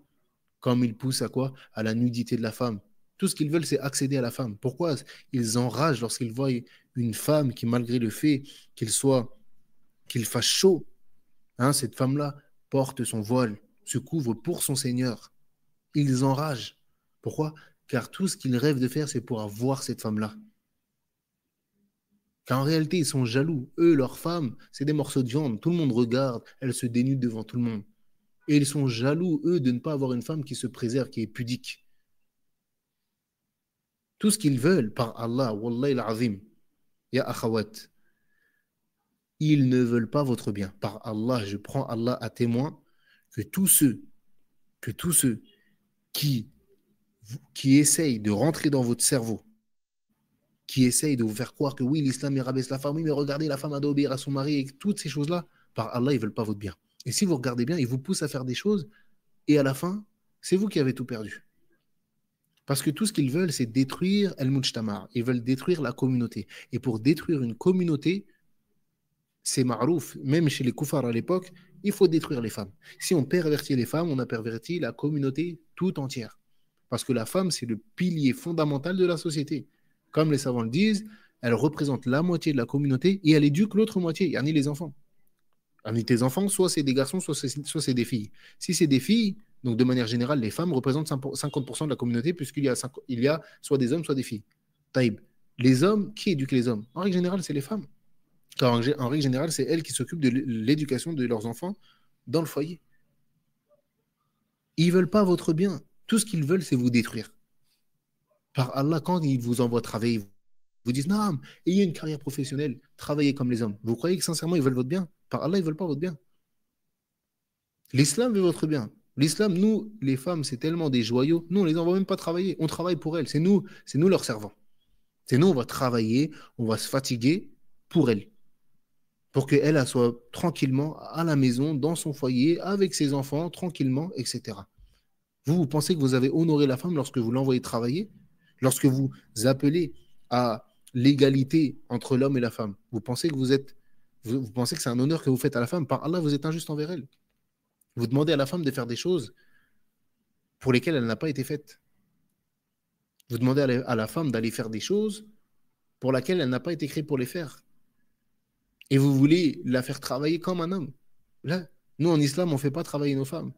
Comme ils poussent à quoi? À la nudité de la femme. Tout ce qu'ils veulent, c'est accéder à la femme. Pourquoi ils enragent lorsqu'ils voient une femme qui, malgré le fait qu'il fasse chaud, hein, cette femme-là porte son voile, se couvre pour son Seigneur. Ils enragent. Pourquoi? Car tout ce qu'ils rêvent de faire, c'est pour avoir cette femme-là. Car en réalité, ils sont jaloux. Eux, leurs femmes, c'est des morceaux de viande. Tout le monde regarde, elles se dénudent devant tout le monde. Et ils sont jaloux, eux, de ne pas avoir une femme qui se préserve, qui est pudique. Tout ce qu'ils veulent, par Allah, Wallahi al-Azim, ya akhawat, ils ne veulent pas votre bien. Par Allah, je prends Allah à témoin que tous ceux qui essayent de rentrer dans votre cerveau, qui essayent de vous faire croire que oui, l'islam rabaisse la femme, oui, mais regardez, la femme a d'obéir à son mari, et toutes ces choses-là, par Allah, ils ne veulent pas votre bien. Et si vous regardez bien, ils vous poussent à faire des choses, et à la fin, c'est vous qui avez tout perdu. Parce que tout ce qu'ils veulent, c'est détruire al-mujtama'. Ils veulent détruire la communauté. Et pour détruire une communauté, c'est ma'rouf. Même chez les koufars à l'époque, il faut détruire les femmes. Si on pervertit les femmes, on a perverti la communauté tout entière. Parce que la femme, c'est le pilier fondamental de la société. Comme les savants le disent, elle représente la moitié de la communauté et elle éduque l'autre moitié, yani les enfants. Yani tes enfants, soit c'est des garçons, soit c'est des filles. Si c'est des filles, donc de manière générale, les femmes représentent 50% de la communauté puisqu'il y a soit des hommes, soit des filles. Taïb. Les hommes, qui éduquent les hommes? En règle générale, c'est les femmes. Car en règle générale, c'est elles qui s'occupent de l'éducation de leurs enfants dans le foyer. Ils ne veulent pas votre bien. Tout ce qu'ils veulent, c'est vous détruire. Par Allah, quand ils vous envoient travailler, ils vous disent, non, ayez une carrière professionnelle, travaillez comme les hommes. Vous croyez que sincèrement, ils veulent votre bien? Par Allah, ils ne veulent pas votre bien. L'islam veut votre bien. L'islam, nous, les femmes, c'est tellement des joyaux. Nous, on les envoie même pas travailler. On travaille pour elles. C'est nous leurs servants. C'est nous, on va travailler, on va se fatiguer pour elles. Pour qu'elle elle soit tranquillement à la maison, dans son foyer, avec ses enfants, tranquillement, etc. Vous pensez que vous avez honoré la femme lorsque vous l'envoyez travailler, lorsque vous appelez à l'égalité entre l'homme et la femme. Vous pensez que c'est un honneur que vous faites à la femme. Par Allah, vous êtes injuste envers elle. Vous demandez à la femme de faire des choses pour lesquelles elle n'a pas été faite. Vous demandez à la femme d'aller faire des choses pour lesquelles elle n'a pas été créée pour les faire. Et vous voulez la faire travailler comme un homme. Là, nous, en islam, on ne fait pas travailler nos femmes.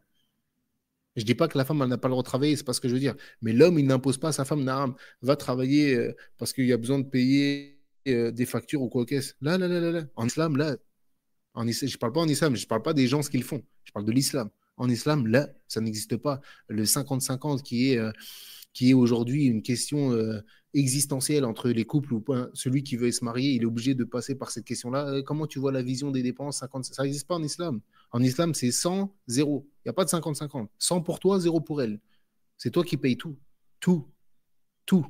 Je ne dis pas que la femme, elle n'a pas le droit de travailler, c'est pas ce que je veux dire. Mais l'homme, il n'impose pas à sa femme, Naam, va travailler parce qu'il y a besoin de payer des factures ou quoi qu'est-ce. Là, là, là, là, là. En islam, là, je ne parle pas en islam, je ne parle pas des gens ce qu'ils font. Je parle de l'islam. En islam, là, ça n'existe pas. Le 50-50 qui est aujourd'hui une question existentielle entre les couples ou pas. Celui qui veut se marier, il est obligé de passer par cette question-là. Comment tu vois la vision des dépenses 50, ça n'existe pas en islam. En islam, c'est 100, 0. Il n'y a pas de 50-50. 100 pour toi, 0 pour elle. C'est toi qui payes tout. Tout. Tout.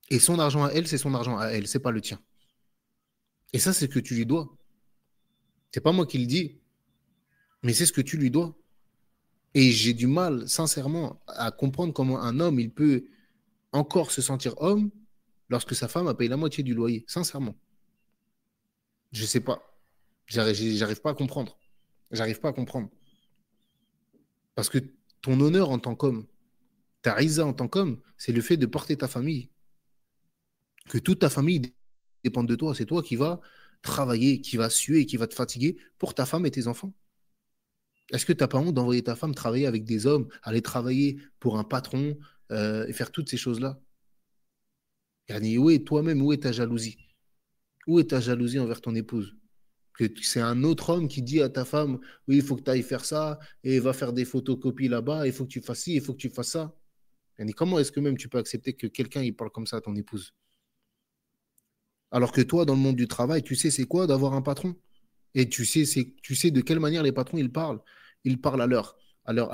Et son argent à elle, c'est son argent à elle. C'est pas le tien. Et ça, c'est ce que tu lui dois. C'est pas moi qui le dis, mais c'est ce que tu lui dois. Et j'ai du mal, sincèrement, à comprendre comment un homme, il peut encore se sentir homme lorsque sa femme a payé la moitié du loyer. Sincèrement. Je sais pas. J'arrive pas à comprendre. J'arrive pas à comprendre. Parce que ton honneur en tant qu'homme, ta risa en tant qu'homme, c'est le fait de porter ta famille. Que toute ta famille dépend de toi. C'est toi qui vas travailler, qui vas suer, qui vas te fatiguer pour ta femme et tes enfants. Est-ce que tu n'as pas honte d'envoyer ta femme travailler avec des hommes, aller travailler pour un patron et faire toutes ces choses-là? Yani, où est toi-même, où est ta jalousie? Où est ta jalousie envers ton épouse? Que c'est un autre homme qui dit à ta femme, oui, il faut que tu ailles faire ça, et va faire des photocopies là-bas, il faut que tu fasses ci, il faut que tu fasses ça. Yani, comment est-ce que même tu peux accepter que quelqu'un il parle comme ça à ton épouse? Alors que toi, dans le monde du travail, tu sais c'est quoi d'avoir un patron? Et tu sais de quelle manière les patrons ils parlent. Ils parlent à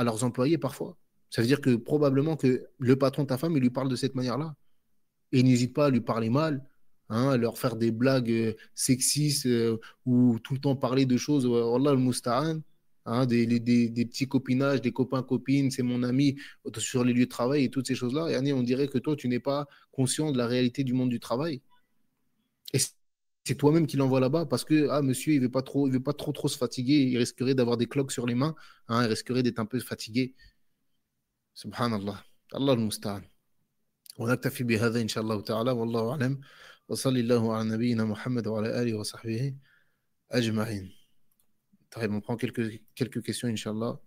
leurs employés parfois. Ça veut dire que probablement que le patron de ta femme, il lui parle de cette manière-là. Et il n'hésite pas à lui parler mal, hein, à leur faire des blagues sexistes ou tout le temps parler de choses, Wallah al-Musta'an, hein, des petits copinages, des copains-copines, c'est mon ami sur les lieux de travail et toutes ces choses-là. Et Annie, on dirait que toi, tu n'es pas conscient de la réalité du monde du travail. Et c'est toi-même qui l'envoie là-bas parce que ah, monsieur, il veut pas trop se fatiguer, il risquerait d'avoir des cloques sur les mains, hein, il risquerait d'être un peu fatigué. Subhanallah. Allah al-Musta'an. ونكتفي بهذا إن شاء الله تعالى والله أعلم وصلى الله على نبينا محمد وعلى آله وصحبه أجمعين. طيب, on prend quelques questions, Inch'Allah.